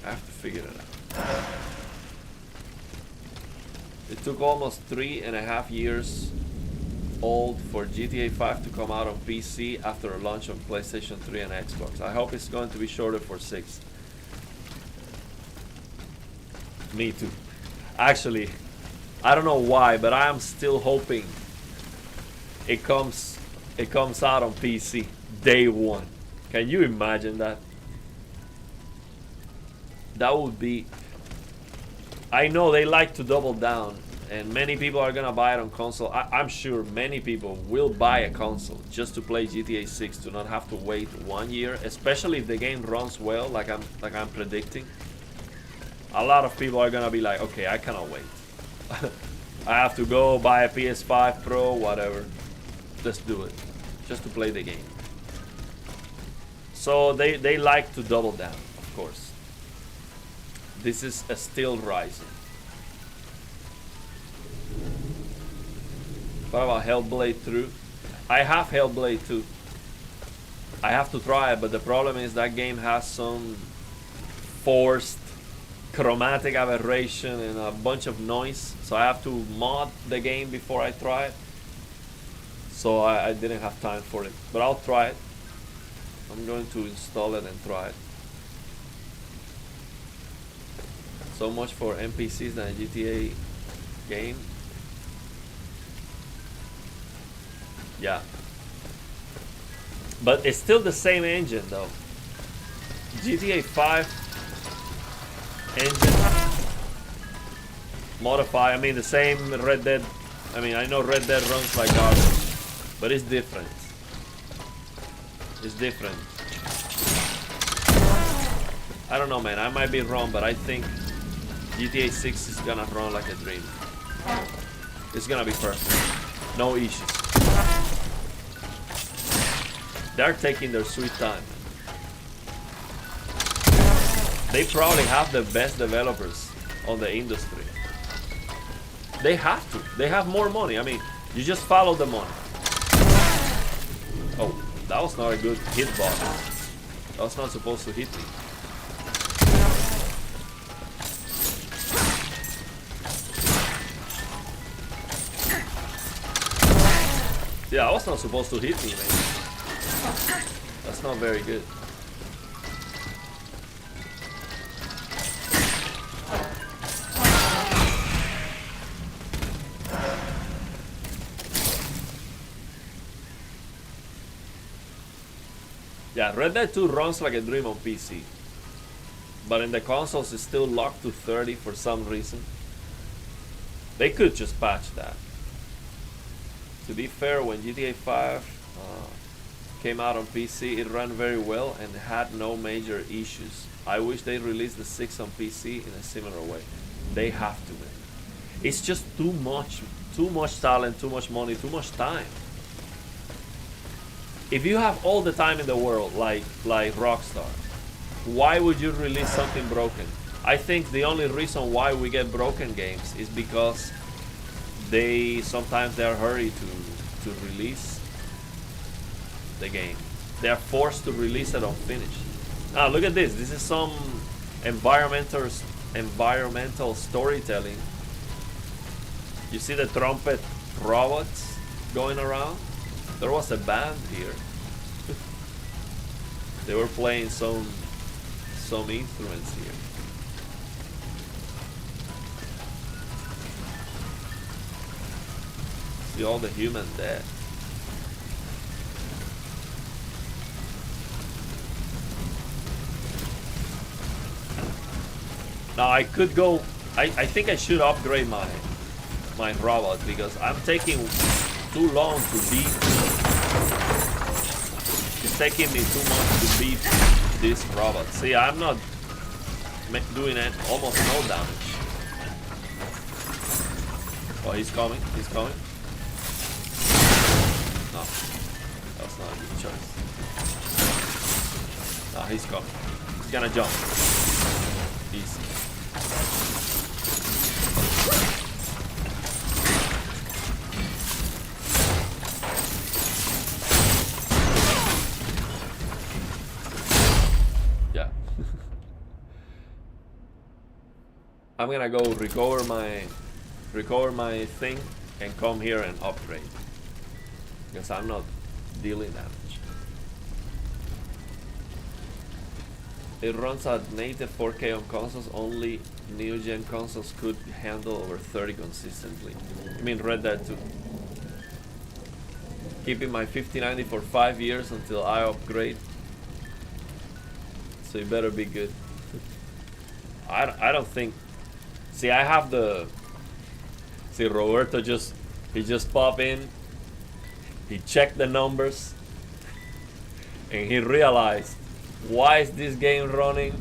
I have to figure it out. It took almost 3.5 years old for GTA 5 to come out on PC after a launch on PlayStation 3 and Xbox. I hope it's going to be shorter for 6. Me too. Actually, I don't know why, but I am still hoping it comes out on PC day one. Can you imagine that? That would be... I know they like to double down, and many people are gonna buy it on console. I'm sure many people will buy a console just to play GTA 6, to not have to wait 1 year, especially if the game runs well, like I'm predicting. A lot of people are gonna be like, okay, I cannot wait. I have to go buy a PS5 Pro, whatever. Let's do it, just to play the game. So they like to double down, of course. This is still rising. What about Hellblade 2? I have Hellblade 2. I have to try it, but the problem is that game has some forced chromatic aberration and a bunch of noise. So I have to mod the game before I try it. so I didn't have time for it, but I'll try it. I'm going to install it and try it. So much for NPCs than a GTA game. Yeah, but it's still the same engine though. GTA 5 engine modify. I mean the same Red Dead. I mean I know Red Dead runs like garbage, but it's different. It's different. I don't know, man. I might be wrong, but I think GTA 6 is gonna run like a dream. It's gonna be perfect. No issues. They're taking their sweet time. They probably have the best developers on the industry. They have to. They have more money. I mean, you just follow the money. Oh, that was not a good hit button. That was not supposed to hit me. Yeah, that was not supposed to hit me, man. That's not very good. Yeah, Red Dead 2 runs like a dream on PC. But in the consoles it's still locked to 30 for some reason. They could just patch that. To be fair, when GTA 5 came out on PC, it ran very well and had no major issues. I wish they released the 6 on PC in a similar way. They have to, man. It's just too much talent, too much money, too much time. If you have all the time in the world, like Rockstar, why would you release something broken? I think the only reason why we get broken games is because sometimes they're hurried to release the game. They're forced to release it unfinished. Now look at this. This is some environmental storytelling. You see the trumpet robots going around? There was a band here. They were playing some instruments here. See all the humans dead. Now I could go. I think I should upgrade my robot because I'm taking too long to beat. It's taking me too much to beat this robot. See, I'm not doing almost no damage. Oh, he's coming. He's coming. No, that's not a good choice. No, he's coming. He's gonna jump. Easy. Yeah. I'm gonna go recover my thing and come here and upgrade because I'm not dealing damage. It runs at native 4K on consoles. Only new gen consoles could handle over 30 consistently. I mean Red Dead 2. Keeping my 5090 for 5 years until I upgrade. So you better be good. I don't think. See, I have the. See, Roberto he just popped in. He checked the numbers, and he realized, why is this game running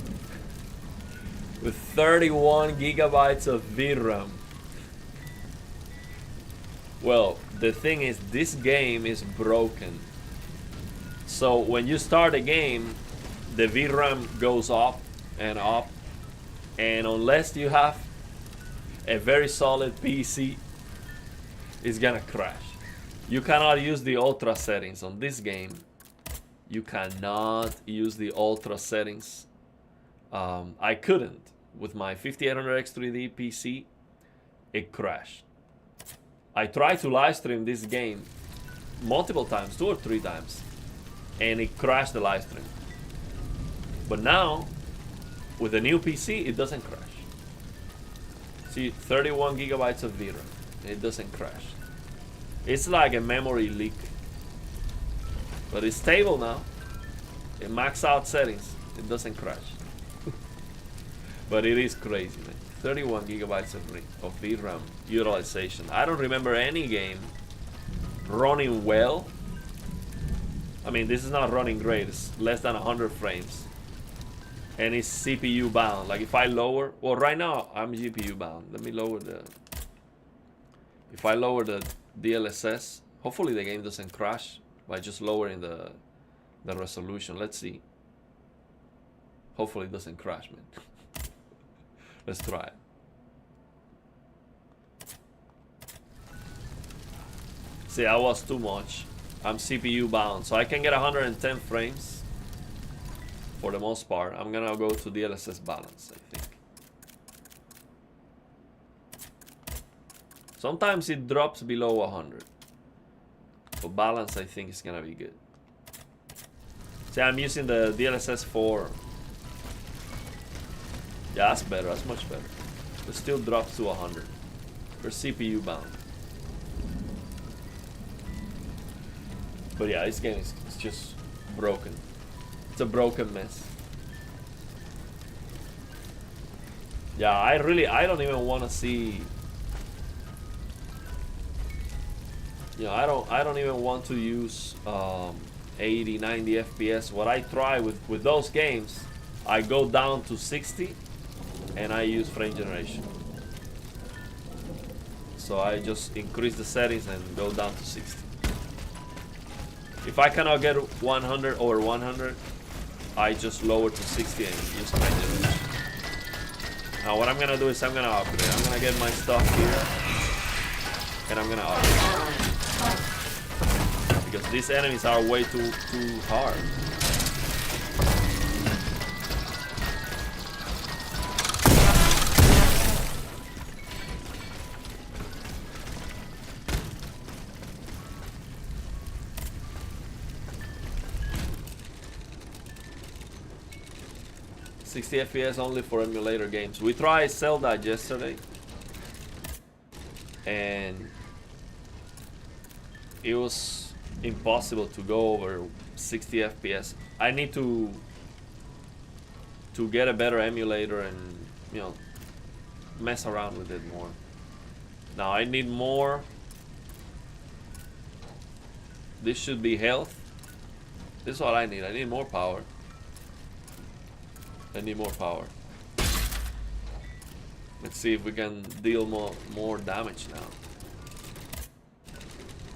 with 31 gigabytes of VRAM? Well, the thing is, this game is broken. So when you start a game, the VRAM goes up, and unless you have a very solid PC, it's gonna crash. You cannot use the ultra settings on this game. You cannot use the ultra settings. I couldn't with my 5800X 3D PC. It crashed. I tried to live stream this game multiple times, 2 or 3 times, and it crashed the live stream. But now, with the new PC, it doesn't crash. See, 31 gigabytes of VRAM, it doesn't crash. It's like a memory leak. But it's stable now. In max out settings, it doesn't crash. But it is crazy, man. 31 gigabytes of VRAM utilization. I don't remember any game running well. I mean, this is not running great. It's less than 100 frames. And it's CPU bound. Like if I lower, well, right now I'm GPU bound. Let me lower the, if I lower the DLSS, hopefully the game doesn't crash by just lowering the resolution. Let's see. Hopefully it doesn't crash, man. Let's try it. See, that was too much. I'm CPU bound, so I can get 110 frames for the most part. I'm gonna go to DLSS balance, I think. Sometimes it drops below 100. For balance, I think it's gonna be good. See, I'm using the DLSS 4. Yeah, that's better. That's much better. It still drops to 100. For CPU bound. But yeah, this game is just broken. It's a broken mess. Yeah, I don't even want to see. You know, I don't even want to use 80, 90 FPS. What I try with those games, I go down to 60 and I use frame generation. So I just increase the settings and go down to 60. If I cannot get 100 or 100, I just lower to 60 and use frame generation. Now what I'm gonna do is I'm gonna upgrade. I'm gonna get my stuff here and I'm gonna upgrade. Because these enemies are way too hard. $60 FPS only for emulator games. We tried Zelda yesterday, and it was impossible to go over 60 FPS. I need to get a better emulator and, you know, mess around with it more. Now I need more. This should be health. This is what I need. I need more power. I need more power. Let's see if we can deal more damage now.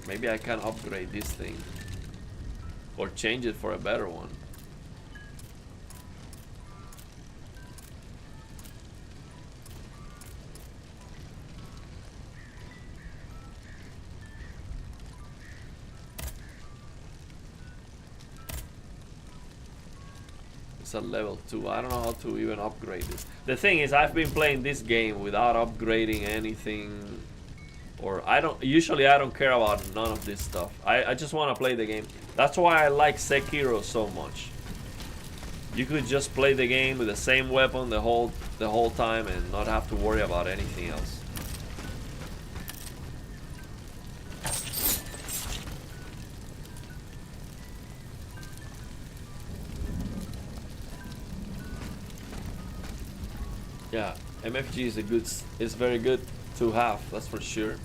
Maybe I can upgrade this thing or change it for a better one. It's at level 2. I don't know how to even upgrade this. The thing is, I've been playing this game without upgrading anything. Or usually I don't care about none of this stuff. I just want to play the game. That's why I like Sekiro so much. You could just play the game with the same weapon the whole time and not have to worry about anything else. Yeah, MFG is very good to have, that's for sure.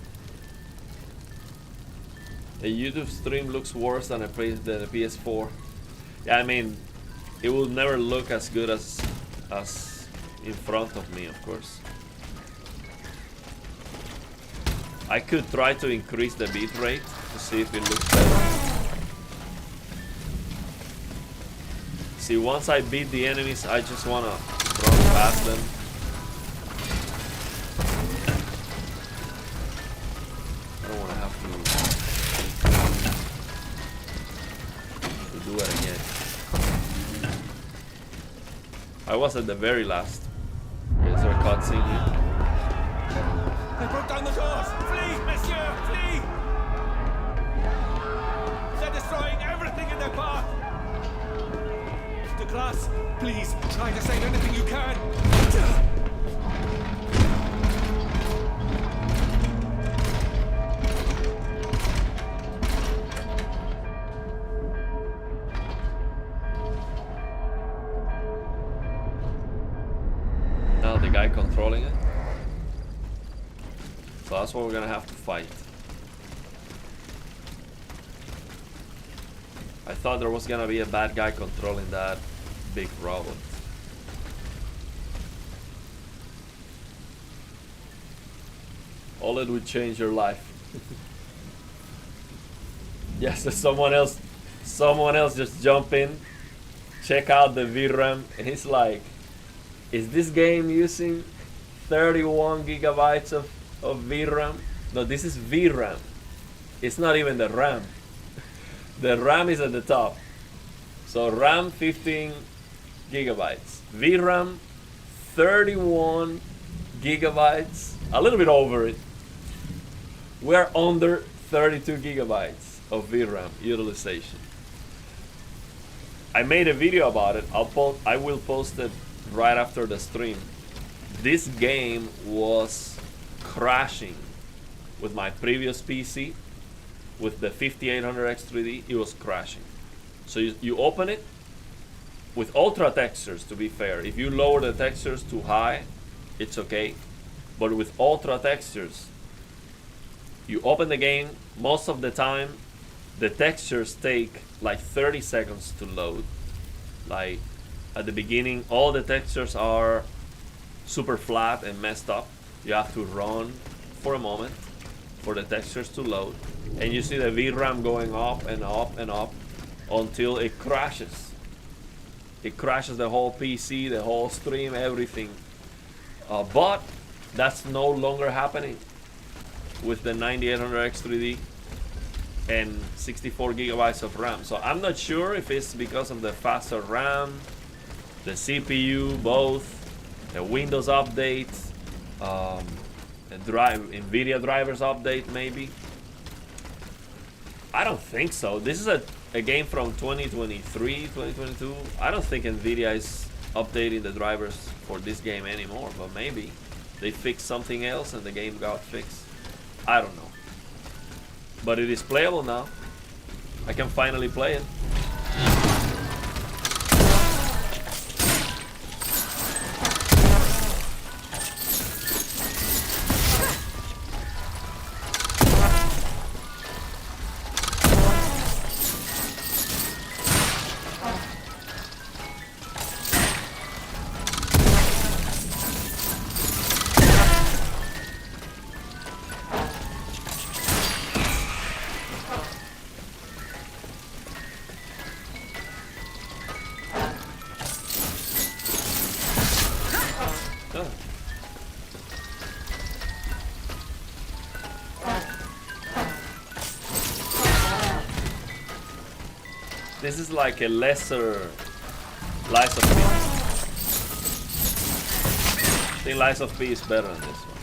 A YouTube stream looks worse than a PS4. Yeah, I mean, it will never look as good as in front of me, of course. I could try to increase the bitrate to see if it looks better. See, once I beat the enemies, I just wanna run past them. I don't wanna have to do it again. I was at the very last. Is there a cutscene here? They broke down the doors! Flee, monsieur! Flee! their path. De Grasse, please try to save anything you can. Now the guy controlling it. So that's what we're gonna have to fight. I thought there was gonna be a bad guy controlling that big robot. All it would change your life. Yes, there's someone else just jump in, check out the VRAM, and he's like, is this game using 31 gigabytes of VRAM? No, this is VRAM. It's not even the RAM. The RAM is at the top. So RAM 15 gigabytes. VRAM 31 gigabytes. A little bit over it. We're under 32 gigabytes of VRAM utilization. I made a video about it. I will post it right after the stream. This game was crashing with my previous PC. With the 5800X3D, it was crashing. So you open it with ultra textures, to be fair. If you lower the textures too high, it's okay. But with ultra textures, you open the game, most of the time, the textures take like 30 seconds to load. Like at the beginning, all the textures are super flat and messed up. You have to run for a moment for the textures to load. And you see the VRAM going up and up and up until it crashes. It crashes the whole PC, the whole stream, everything. But that's no longer happening with the 9800X3D and 64 gigabytes of RAM. So I'm not sure if it's because of the faster RAM, the CPU, both, the Windows update, NVIDIA drivers update maybe. I don't think so. This is a game from 2023, 2022. I don't think NVIDIA is updating the drivers for this game anymore, but maybe they fixed something else and the game got fixed. I don't know. But it is playable now. I can finally play it. This is like a lesser Lies of P. I think Lies of P is better than this one.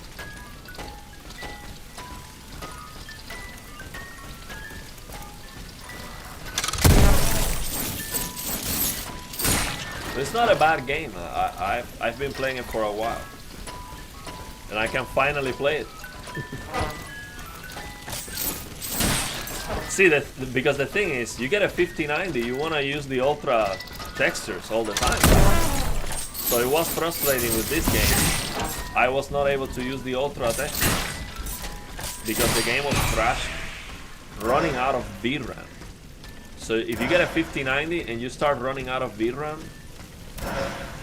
But it's not a bad game. I've been playing it for a while. And I can finally play it. See, because the thing is, you get a 5090, you want to use the ultra textures all the time. So it was frustrating with this game. I was not able to use the ultra textures because the game was crashing, running out of VRAM. So if you get a 5090 and you start running out of VRAM,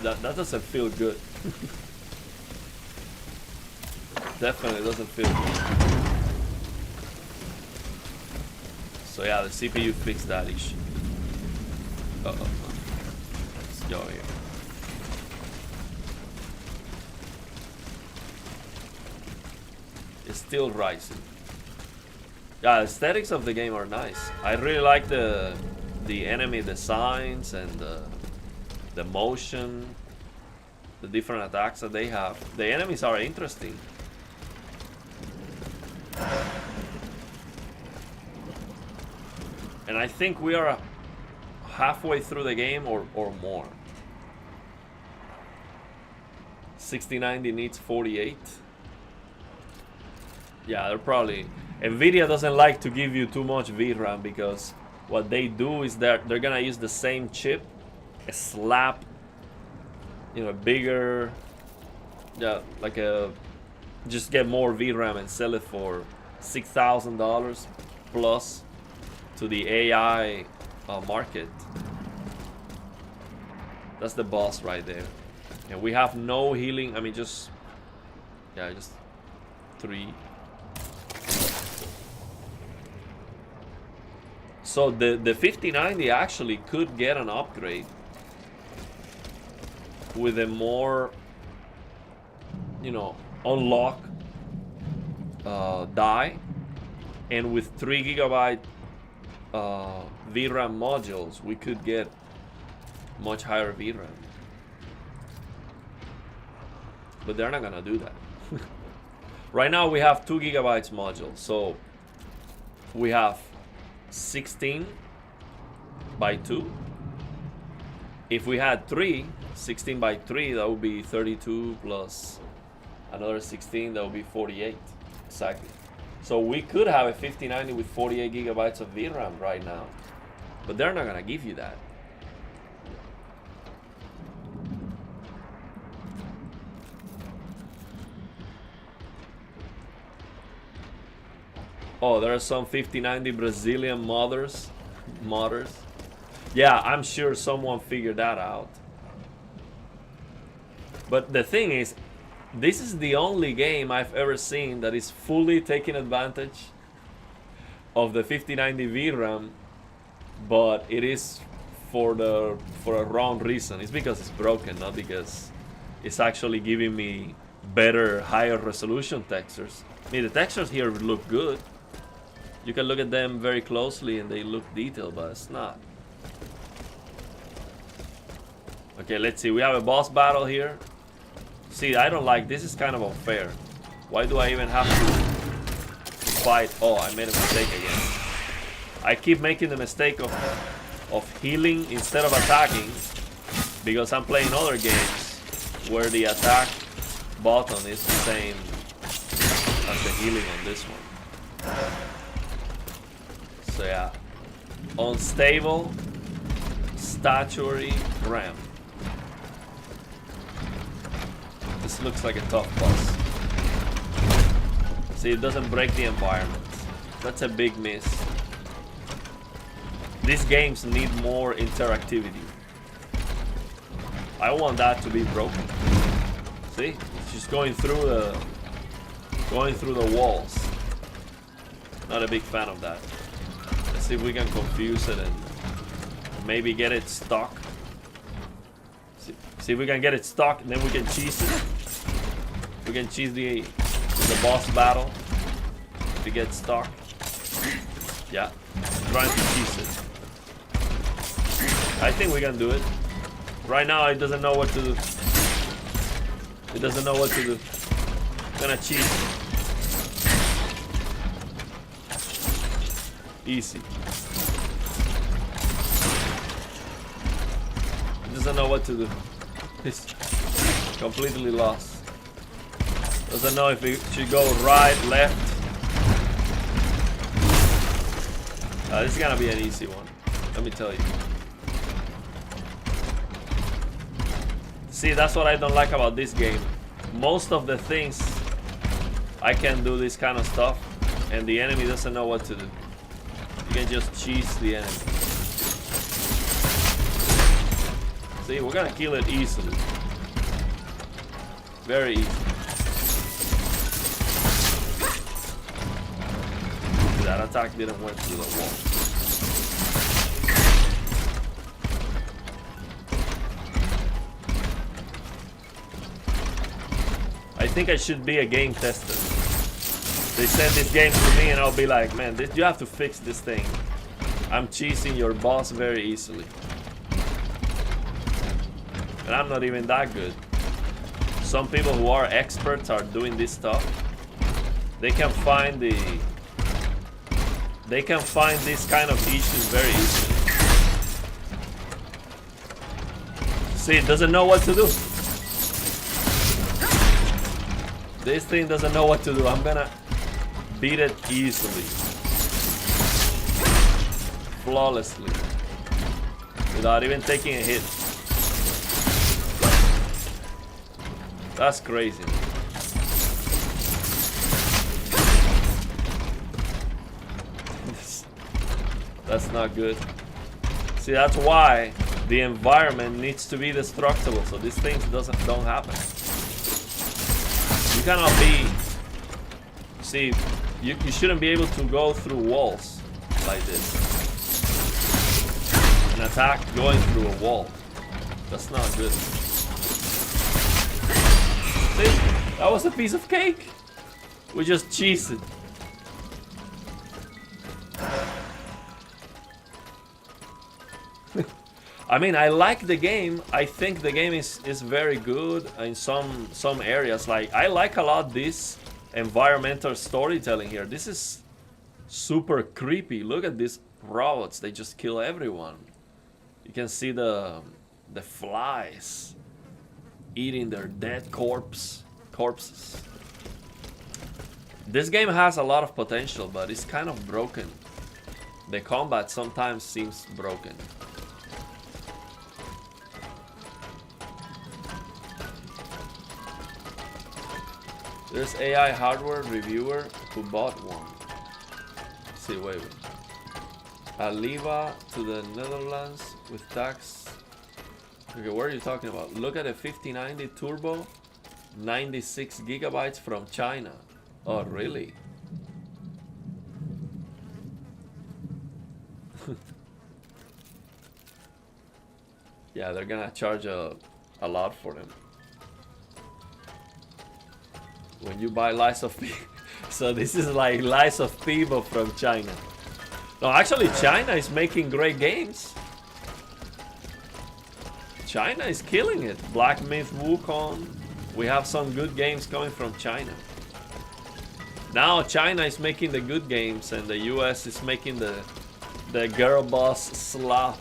that doesn't feel good. Definitely doesn't feel good. So yeah, the CPU fixed that issue. Uh-oh. Let's go here. It's still rising. Yeah, aesthetics of the game are nice. I really like the enemy designs and the motion, the different attacks that they have. The enemies are interesting. And I think we are halfway through the game or more. 6090 needs 48. Yeah, they're probably... Nvidia doesn't like to give you too much VRAM because what they do is that they're gonna use the same chip, slap, you know, bigger, yeah, like a, just get more VRAM and sell it for $6,000 plus to the AI market. That's the boss right there. And we have no healing. I mean, just, yeah, just 3. So the 5090 actually could get an upgrade with a more, you know, unlock die, and with 3 GB VRAM modules, we could get much higher VRAM. But they're not gonna do that. Right now we have 2 GB modules, so we have 16 by 2. If we had 16 by 3, that would be 32 plus another 16, that would be 48. Exactly. So we could have a 5090 with 48 GB of VRAM right now, but they're not gonna give you that. Oh, there are some 5090 Brazilian modders. Yeah, I'm sure someone figured that out. But the thing is, this is the only game I've ever seen that is fully taking advantage of the 5090 VRAM, but it is for a wrong reason. It's because it's broken, not because it's actually giving me better, higher resolution textures. I mean, the textures here look good. You can look at them very closely and they look detailed, but it's not. Okay, let's see. We have a boss battle here. See, I don't like this. Is kind of unfair. Why do I even have to fight? Oh, I made a mistake again. I keep making the mistake of healing instead of attacking because I'm playing other games where the attack button is the same as the healing on this one. So yeah, unstable, statuary, ramp. This looks like a tough boss. See, it doesn't break the environment. That's a big miss. These games need more interactivity. I want that to be broken. See, it's just going through the walls. Not a big fan of that. Let's see if we can confuse it and maybe get it stuck. See if we can get it stuck, and then we can cheese it. We can cheese the boss battle if it gets stuck. Yeah, I'm trying to cheese it. I think we can do it. Right now it doesn't know what to do. It doesn't know what to do. I'm gonna cheese it. Easy. It doesn't know what to do. It's completely lost. Doesn't know if it should go right, left. This is gonna be an easy one. Let me tell you. See, that's what I don't like about this game. Most of the things I can do this kind of stuff, and the enemy doesn't know what to do. You can just cheese the enemy. See, we're gonna kill it easily. Very easy. That attack didn't went through the wall. I think I should be a game tester. They send this game to me and I'll be like, man, you have to fix this thing. I'm cheesing your boss very easily. And I'm not even that good. Some people who are experts are doing this stuff. They can find these kind of issues very easily. See, it doesn't know what to do. This thing doesn't know what to do. I'm gonna beat it easily. Flawlessly. Without even taking a hit. That's crazy. That's not good. See, that's why the environment needs to be destructible, so these things don't happen. You cannot be. See, you shouldn't be able to go through walls like this. An attack going through a wall. That's not good. See, that was a piece of cake. We just cheesed it. I mean, I like the game. I think the game is very good in some areas. Like, I like a lot this environmental storytelling here. This is super creepy. Look at these robots. They just kill everyone. You can see the flies eating their dead corpses. This game has a lot of potential, but it's kind of broken. The combat sometimes seems broken. There's AI hardware reviewer who bought one. Let's see, wait. Aliva to the Netherlands with tax. Okay, what are you talking about? Look at a 5090 Turbo, 96 gigabytes from China. Oh, really? Yeah, they're gonna charge a lot for them. When you buy lies of people. So this is like lies of people from China. No, actually China is making great games. China is killing it. Black Myth Wukong. We have some good games coming from China. Now China is making the good games and the US is making the girl boss slop.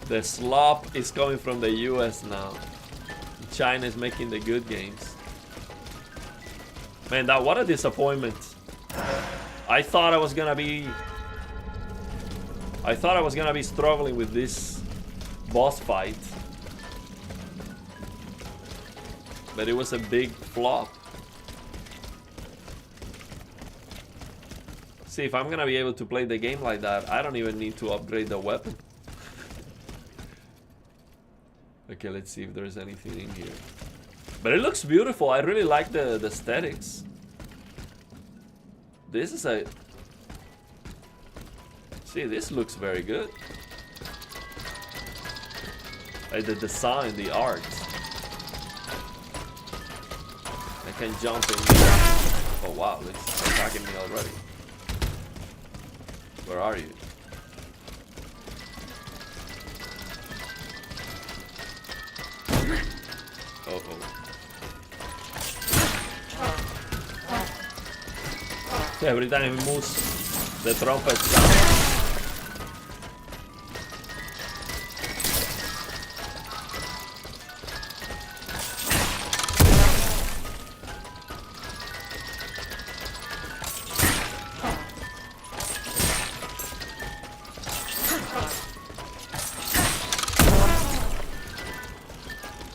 The slop is coming from the US now. China is making the good games. Man, what a disappointment. I thought I was gonna be struggling with this boss fight. But it was a big flop. See, if I'm gonna be able to play the game like that, I don't even need to upgrade the weapon. Okay, let's see if there's anything in here. But it looks beautiful. I really like the aesthetics. This is a... See, this looks very good. Like the design, the art. I can jump in here. Oh wow, it's attacking me already. Where are you? Oh. Every time he moves, the trumpet sound.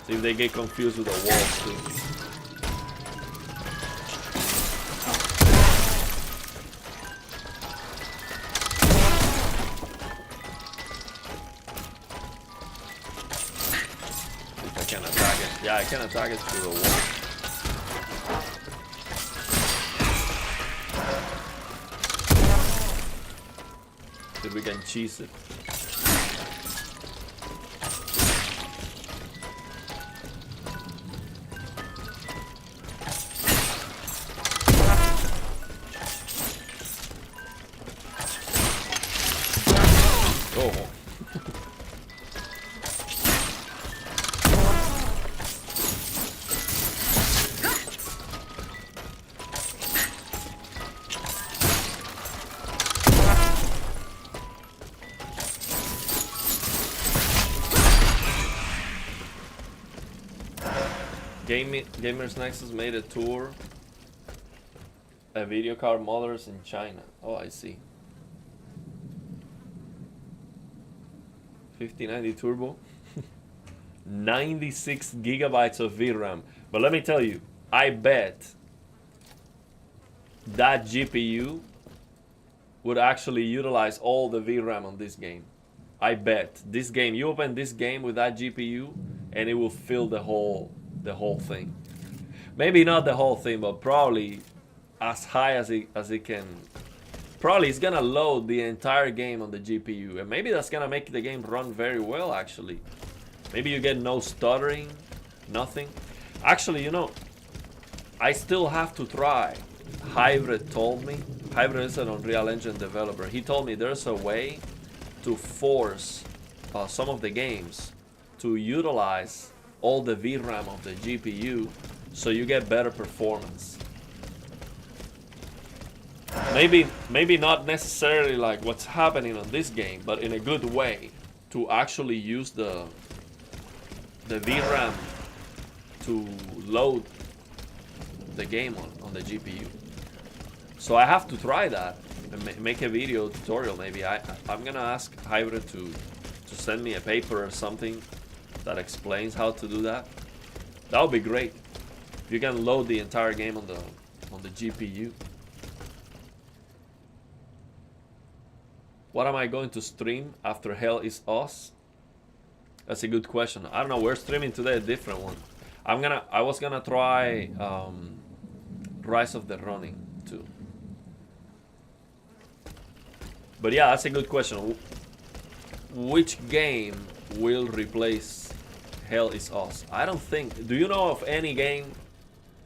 See if they get confused with the walls too. Yeah, I can attack it through the wall. See if we can cheese it. Oh. Gamers Nexus made a tour. A video card mothers in China. Oh, I see. 5090 Turbo. 96 gigabytes of VRAM. But let me tell you, I bet that GPU would actually utilize all the VRAM on this game. I bet this game, you open this game with that GPU and it will fill the whole thing. Maybe not the whole thing, but probably as high as it can. Probably it's gonna load the entire game on the GPU, and maybe that's gonna make the game run very well actually. Maybe you get no stuttering, nothing. Actually, you know, I still have to try. Hybrid told me, Hybrid is an Unreal Engine developer, he told me there's a way to force some of the games to utilize all the VRAM of the GPU so you get better performance. Maybe not necessarily like what's happening on this game, but in a good way to actually use the VRAM to load the game on the GPU. So I have to try that and make a video tutorial. Maybe I'm gonna ask Hybrid to send me a paper or something that explains how to do that. That would be great. If you can load the entire game on the GPU. What am I going to stream after Hell is Us? That's a good question. I don't know. We're streaming today a different one. I was gonna try Rise of the Ronin too. But yeah, that's a good question. Which game will replace Hell is Us? I don't think. Do you know of any game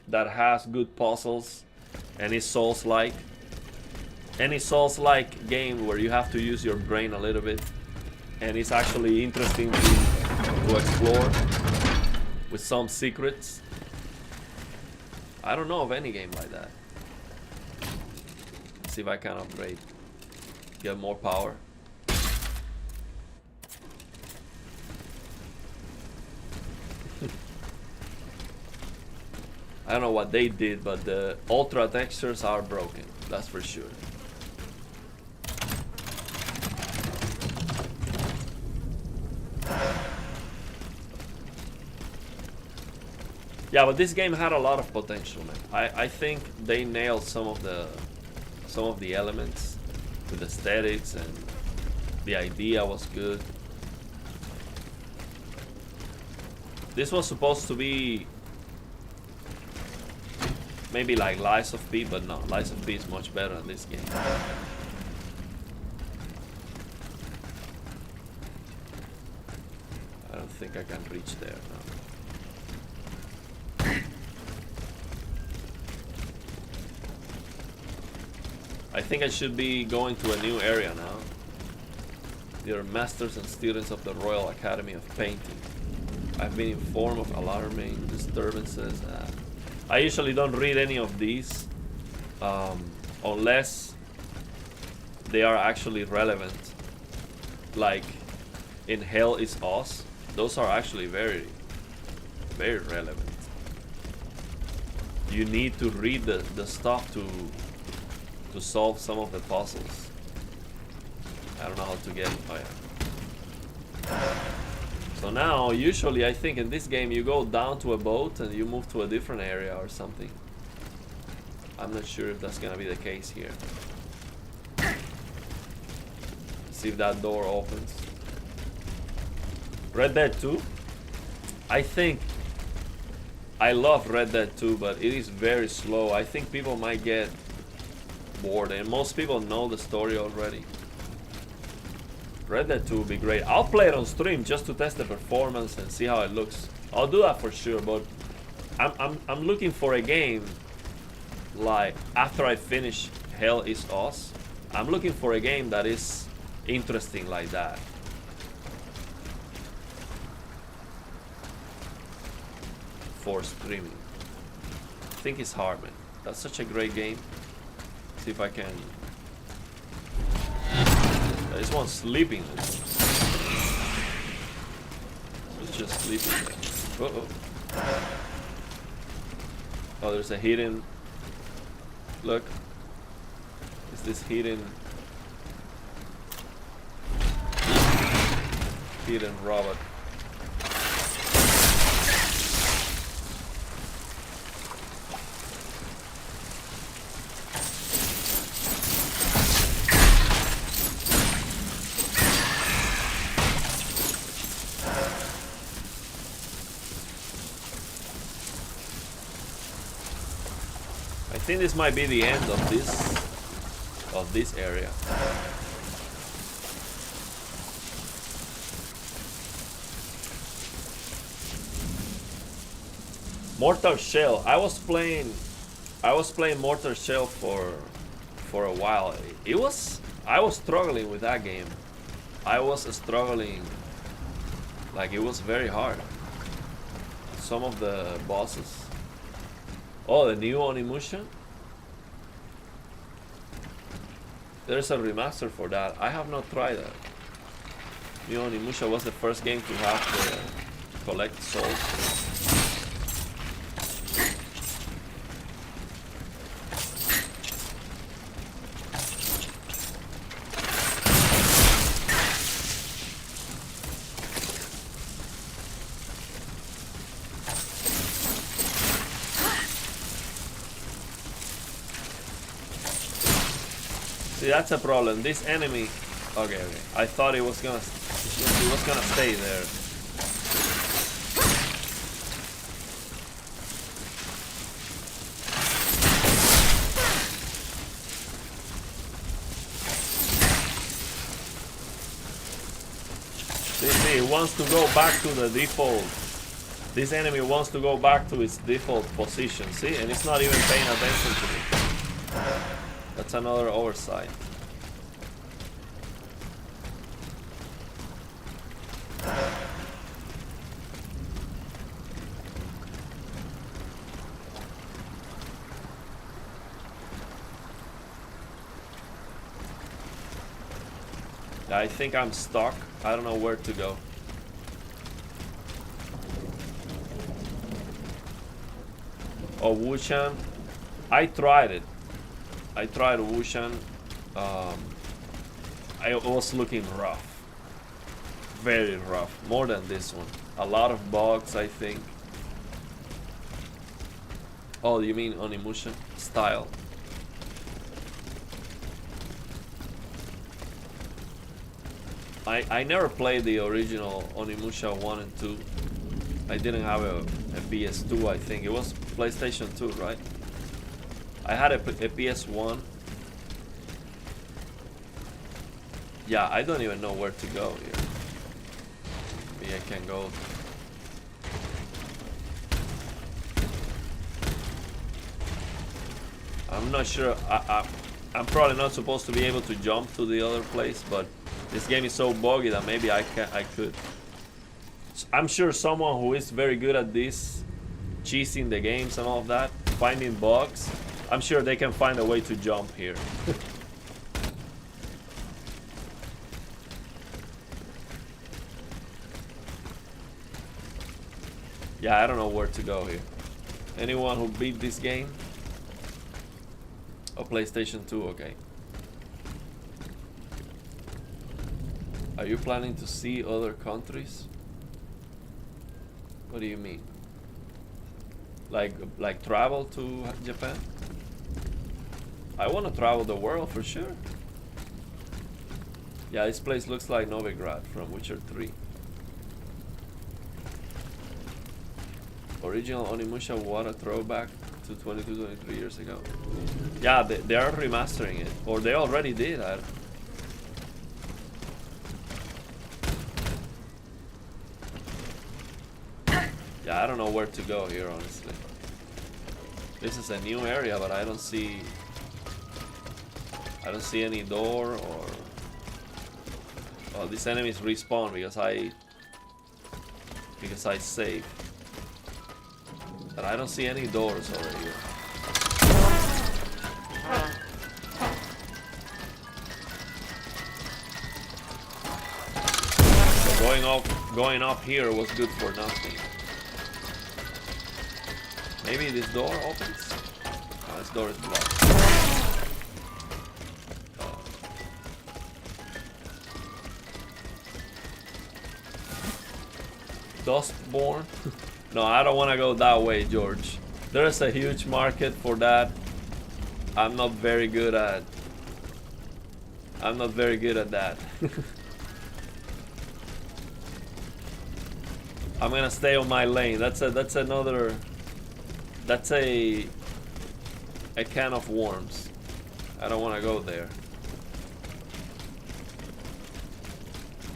that has good puzzles and is Souls-like? Any Souls-like game where you have to use your brain a little bit and it's actually interesting to explore with some secrets? I don't know of any game like that. Let's see if I can upgrade. Get more power. I don't know what they did, but the ultra textures are broken. That's for sure. Yeah, but this game had a lot of potential, man. I think they nailed some of the elements with aesthetics, and the idea was good. This was supposed to be maybe like Lies of P, but no, Lies of P is much better than this game. I don't think I can reach there now. I think I should be going to a new area now. They are masters and students of the Royal Academy of Painting. I've been informed of alarming disturbances. I usually don't read any of these unless they are actually relevant. Like in Hell is Us, those are actually very, very relevant. You need to read the stuff to solve some of the puzzles. I don't know how to get it. Oh yeah. So now, usually I think in this game you go down to a boat and you move to a different area or something. I'm not sure if that's gonna be the case here. See if that door opens. Red Dead 2? I think I love Red Dead 2, but it is very slow. I think people might get bored, and most people know the story already. Red Dead 2 would be great. I'll play it on stream just to test the performance and see how it looks. I'll do that for sure, but I'm looking for a game like after I finish Hell is Us. I'm looking for a game that is interesting like that. For streaming. I think it's hard, man. That's such a great game. See if I can. This one's sleeping. It's just sleeping. Uh-oh. Oh, there's a hidden... Look. Is this hidden... Hidden robot. I think this might be the end of this area. Mortar Shell. I was playing Mortar Shell for a while. I was struggling with that game. I was struggling, like it was very hard. Some of the bosses. Oh, the new Onimusha? There's a remaster for that. I have not tried that. New Onimusha was the first game to have the collect souls. See, that's a problem. This enemy... Okay. I thought it was gonna stay there. See, it wants to go back to the default. This enemy wants to go back to its default position. See, and it's not even paying attention to me. That's another oversight. I think I'm stuck. I don't know where to go. Oh, Wushan. I tried it. I tried Wushan. I was looking rough. Very rough. More than this one. A lot of bugs, I think. Oh, you mean Onimusha? Style. I never played the original Onimusha 1 and 2. I didn't have a PS2, I think. It was PlayStation 2, right? I had a PS1. Yeah, I don't even know where to go here. Maybe I can go. I'm not sure. I'm probably not supposed to be able to jump to the other place, but this game is so buggy that maybe I could. I'm sure someone who is very good at this, cheesing the games and all of that, finding bugs, I'm sure they can find a way to jump here. Yeah, I don't know where to go here. Anyone who beat this game? Oh, PlayStation 2, okay. Are you planning to see other countries? What do you mean? Like travel to Japan? I want to travel the world for sure. Yeah, this place looks like Novigrad from Witcher 3. Original Onimusha, what a throwback to 23 years ago. Yeah, they are remastering it. Or they already did. Yeah, I don't know where to go here, honestly. This is a new area, but I don't see any door or... Oh, these enemies respawn because I saved. But I don't see any doors over here. So going up here was good for nothing. Maybe this door opens? Oh, this door is blocked. Dustborn? No, I don't want to go that way, George. There's a huge market for that. I'm not very good at that. I'm gonna stay on my lane. That's a can of worms. I don't want to go there.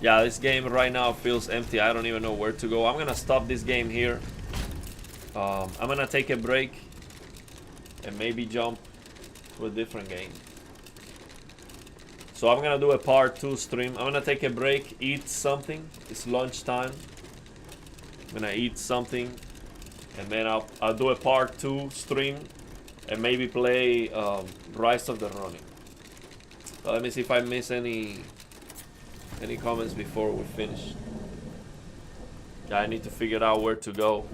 Yeah, this game right now feels empty. I don't even know where to go. I'm gonna stop this game here. I'm gonna take a break and maybe jump to a different game. So I'm gonna do a part 2 stream. I'm gonna take a break, eat something. It's lunchtime. I'm gonna eat something, and then I'll do a part 2 stream and maybe play Rise of the Ronin. Let me see if I miss any comments before we finish. Yeah, I need to figure out where to go.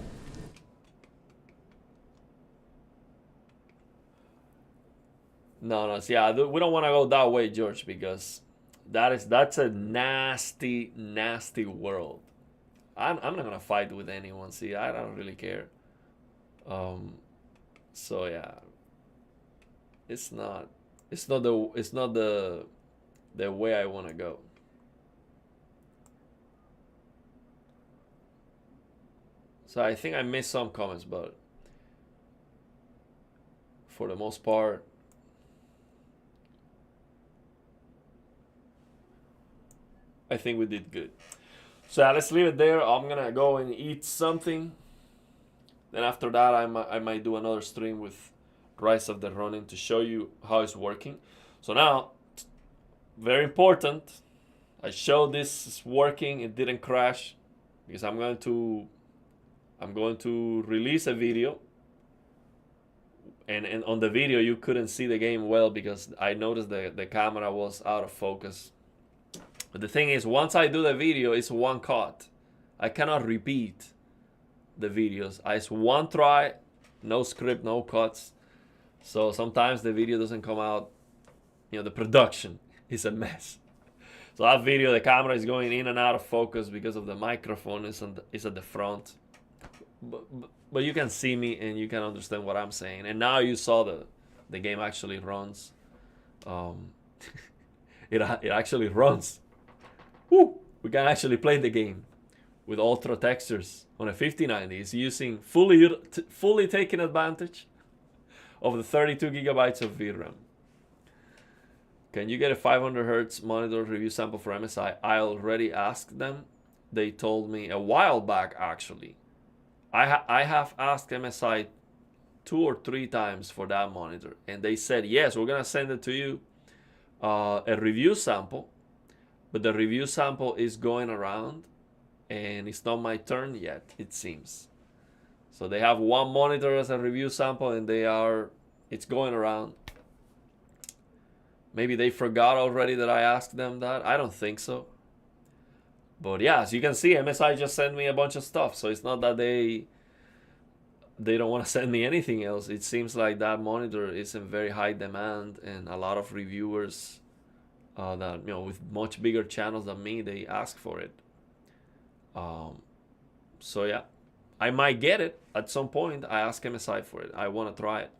No, yeah, we don't want to go that way, George, because that's a nasty, nasty world. I'm not gonna fight with anyone. See, I don't really care. So yeah, it's not the way I want to go. So I think I missed some comments, but for the most part, I think we did good. So yeah, let's leave it there. I'm gonna go and eat something. Then after that, I might do another stream with Rise of the Ronin to show you how it's working. So now, very important, I showed this is working. It didn't crash because I'm going to release a video. And on the video, you couldn't see the game well because I noticed the camera was out of focus. But the thing is, once I do the video, it's one cut. I cannot repeat the videos. It's one try, no script, no cuts. So sometimes the video doesn't come out. You know, the production is a mess. So that video, the camera is going in and out of focus because of the microphone is at the front. But you can see me and you can understand what I'm saying. And now you saw the game actually runs. It actually runs. Woo! We can actually play the game with ultra textures on a 5090. It's using fully taking advantage of the 32 gigabytes of VRAM. Can you get a 500 Hertz monitor review sample for MSI? I already asked them. They told me a while back, actually. I have asked MSI 2 or 3 times for that monitor, and they said, yes, we're gonna send it to you, a review sample. But the review sample is going around and it's not my turn yet, it seems. So they have one monitor as a review sample and it's going around. Maybe they forgot already that I asked them that. I don't think so. But yeah, as you can see, MSI just sent me a bunch of stuff. So it's not that they don't want to send me anything else. It seems like that monitor is in very high demand and a lot of reviewers that, you know, with much bigger channels than me, they ask for it. So yeah, I might get it at some point. I ask MSI for it. I want to try it.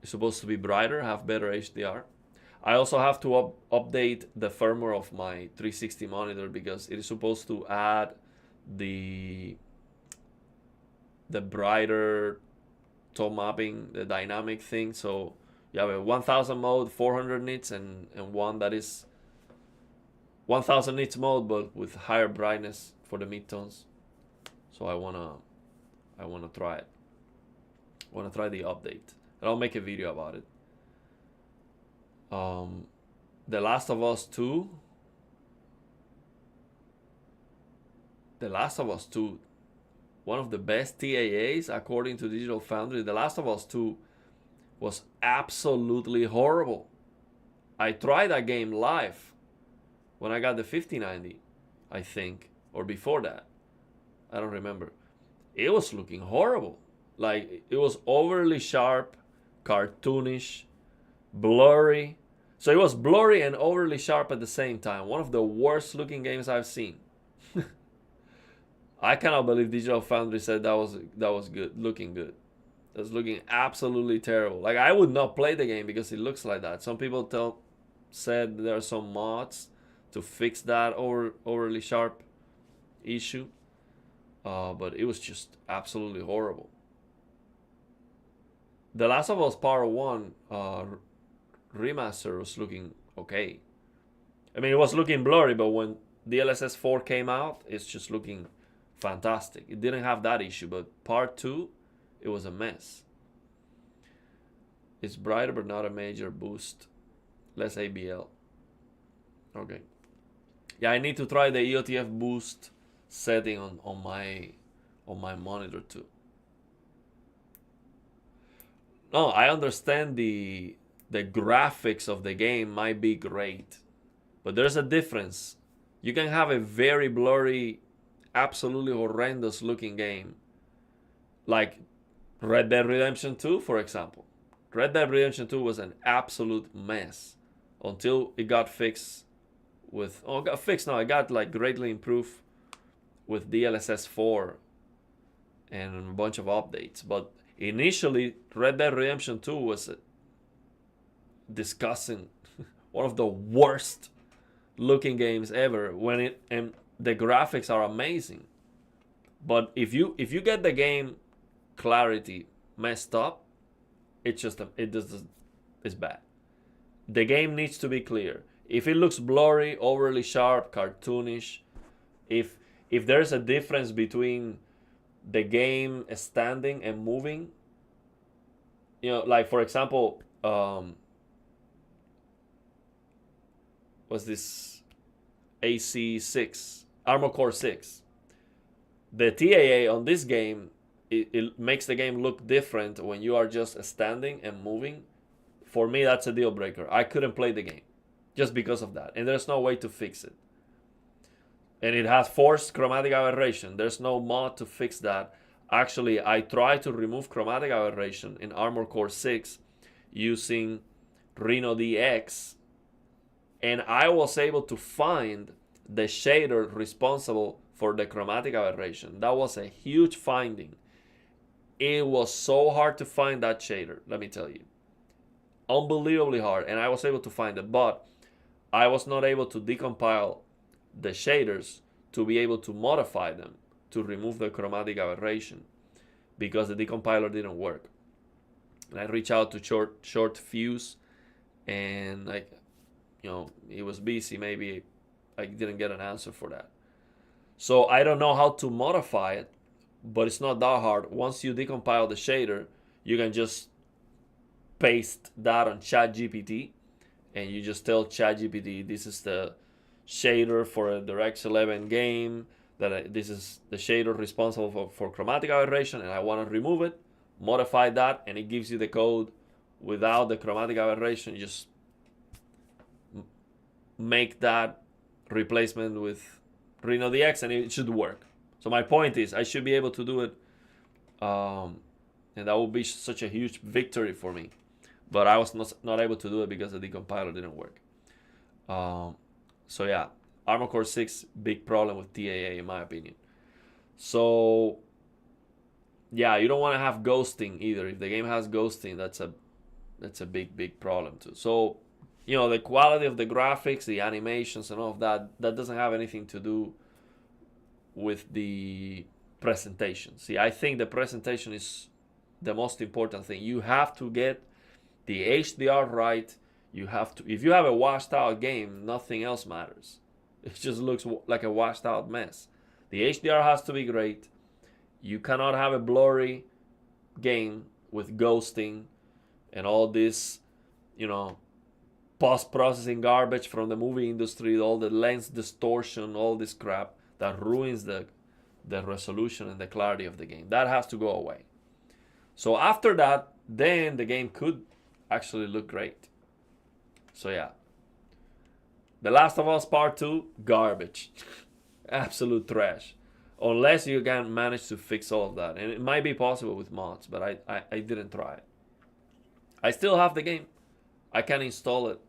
It's supposed to be brighter, have better HDR. I also have to update the firmware of my 360 monitor because it is supposed to add the brighter tone mapping, the dynamic thing. So you have a 1000 mode, 400 nits, and one that is 1000 nits mode, but with higher brightness for the midtones. So I wanna try it. I wanna try the update, and I'll make a video about it. The Last of Us 2. The Last of Us 2, one of the best TAAs according to Digital Foundry. The Last of Us 2 was absolutely horrible. I tried that game live when I got the 5090, I think, or before that. I don't remember. it was looking horrible. Like, it was overly sharp, cartoonish, blurry. So it was blurry and overly sharp at the same time. One of the worst looking games I've seen. I cannot believe Digital Foundry said that was good, looking good. It was looking absolutely terrible. Like, I would not play the game because it looks like that. Some people said there are some mods to fix that overly sharp issue. But it was just absolutely horrible. The Last of Us Part 1 remaster was looking okay. I mean, it was looking blurry, but when DLSS 4 came out, it's just looking fantastic. It didn't have that issue, but Part 2, it was a mess. It's brighter, but not a major boost. Less ABL. Okay. Yeah, I need to try the EOTF boost setting on my monitor too. No, I understand the graphics of the game might be great, but there's a difference. You can have a very blurry, absolutely horrendous looking game, like Red Dead Redemption 2, for example. Red Dead Redemption 2 was an absolute mess until it got fixed with, oh, it got fixed now. It got like greatly improved with DLSS 4 and a bunch of updates. But initially, Red Dead Redemption 2 was disgusting, one of the worst looking games ever. And the graphics are amazing, but if you get the game clarity messed up, it's bad. The game needs to be clear. If it looks blurry, overly sharp, cartoonish, if there's a difference between the game standing and moving, like for example, what's this AC6 Armor Core 6? The TAA on this game, it makes the game look different when you are just standing and moving. For me, that's a deal breaker. I couldn't play the game just because of that, and there's no way to fix it. And it has forced chromatic aberration. There's no mod to fix that. Actually, I tried to remove chromatic aberration in Armor Core 6 using Rhino DX, and I was able to find the shader responsible for the chromatic aberration. That was a huge finding. It was so hard to find that shader, let me tell you. Unbelievably hard, and I was able to find it, but I was not able to decompile the shaders to be able to modify them to remove the chromatic aberration because the decompiler didn't work. And I reached out to Short Fuse, and it was busy. Maybe I didn't get an answer for that. So I don't know how to modify it, but it's not that hard. Once you decompile the shader, you can just paste that on ChatGPT, and you just tell ChatGPT, this is the shader for a DirectX 11 game, this is the shader responsible for chromatic aberration, and I want to remove it. Modify that, and it gives you the code without the chromatic aberration. You just make that replacement with Rhino DX, and it should work. So my point is, I should be able to do it, and that would be such a huge victory for me. But I was not able to do it because the decompiler didn't work. So yeah, Armor Core 6, big problem with TAA in my opinion. So yeah, you don't want to have ghosting either. If the game has ghosting, that's a big problem too. So the quality of the graphics, the animations, and all of that doesn't have anything to do with the presentation. See, I think the presentation is the most important thing. You have to get the HDR right. You have to. If you have a washed out game, nothing else matters. It just looks like a washed out mess. The HDR has to be great. You cannot have a blurry game with ghosting and all this, post-processing garbage from the movie industry, all the lens distortion, all this crap that ruins the resolution and the clarity of the game. That has to go away. So after that, then the game could actually look great. So yeah, The Last of Us Part 2, garbage. Absolute trash. unless you can manage to fix all of that. And it might be possible with mods, but I didn't try it. I still have the game. I can install it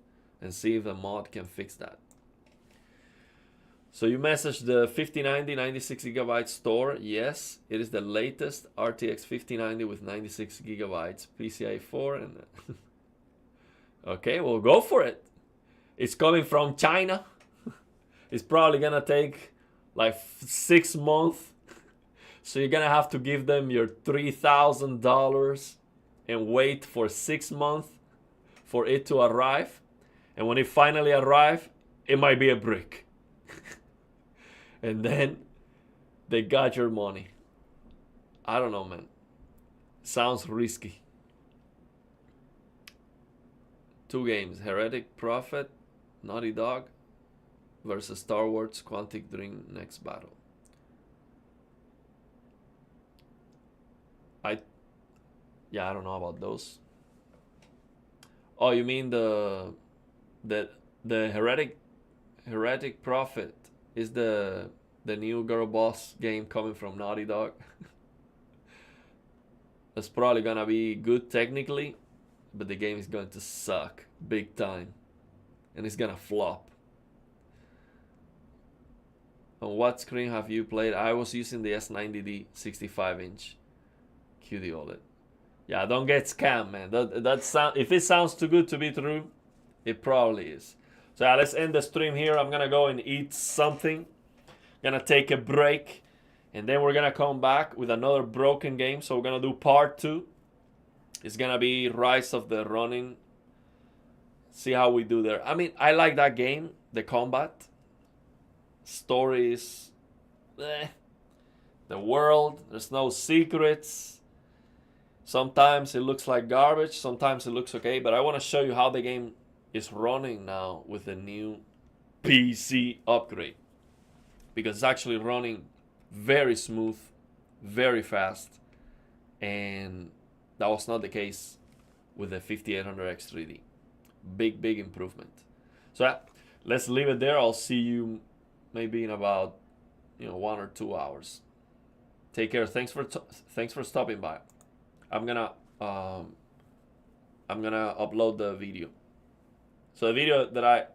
and see if a mod can fix that. So you messaged the 5090 96GB store. Yes, it is the latest RTX 5090 with 96GB PCIe 4 and okay, well, go for it. It's coming from China. It's probably gonna take like 6 months. So you're gonna have to give them your $3,000 and wait for 6 months for it to arrive. And when it finally arrives, it might be a brick. And then they got your money. I don't know, man. Sounds risky. 2 games. Heretic Prophet, Naughty Dog versus Star Wars Quantic Dream Next Battle. I don't know about those. Oh, you mean the Heretic Prophet is the new girl boss game coming from Naughty Dog. It's probably gonna be good technically, but the game is going to suck big time. And it's gonna flop. On what screen have you played? I was using the S90D 65-inch QD OLED. Yeah, don't get scammed, man. That sound, if it sounds too good to be true, it probably is. So yeah, let's end the stream here. I'm gonna go and eat something. Gonna take a break, and then we're gonna come back with another broken game. So we're gonna do part 2. It's gonna be Rise of the Ronin. See how we do there. I mean, I like that game. The combat, stories, the world. There's no secrets. Sometimes it looks like garbage. Sometimes it looks okay. But I want to show you how the game is running now with the new PC upgrade, because it's actually running very smooth, very fast, and that was not the case with the 5800X 3D. Big improvement. So yeah, let's leave it there. I'll see you maybe in about 1 or 2 hours. Take care. Thanks for stopping by. I'm gonna upload the video. So the video that I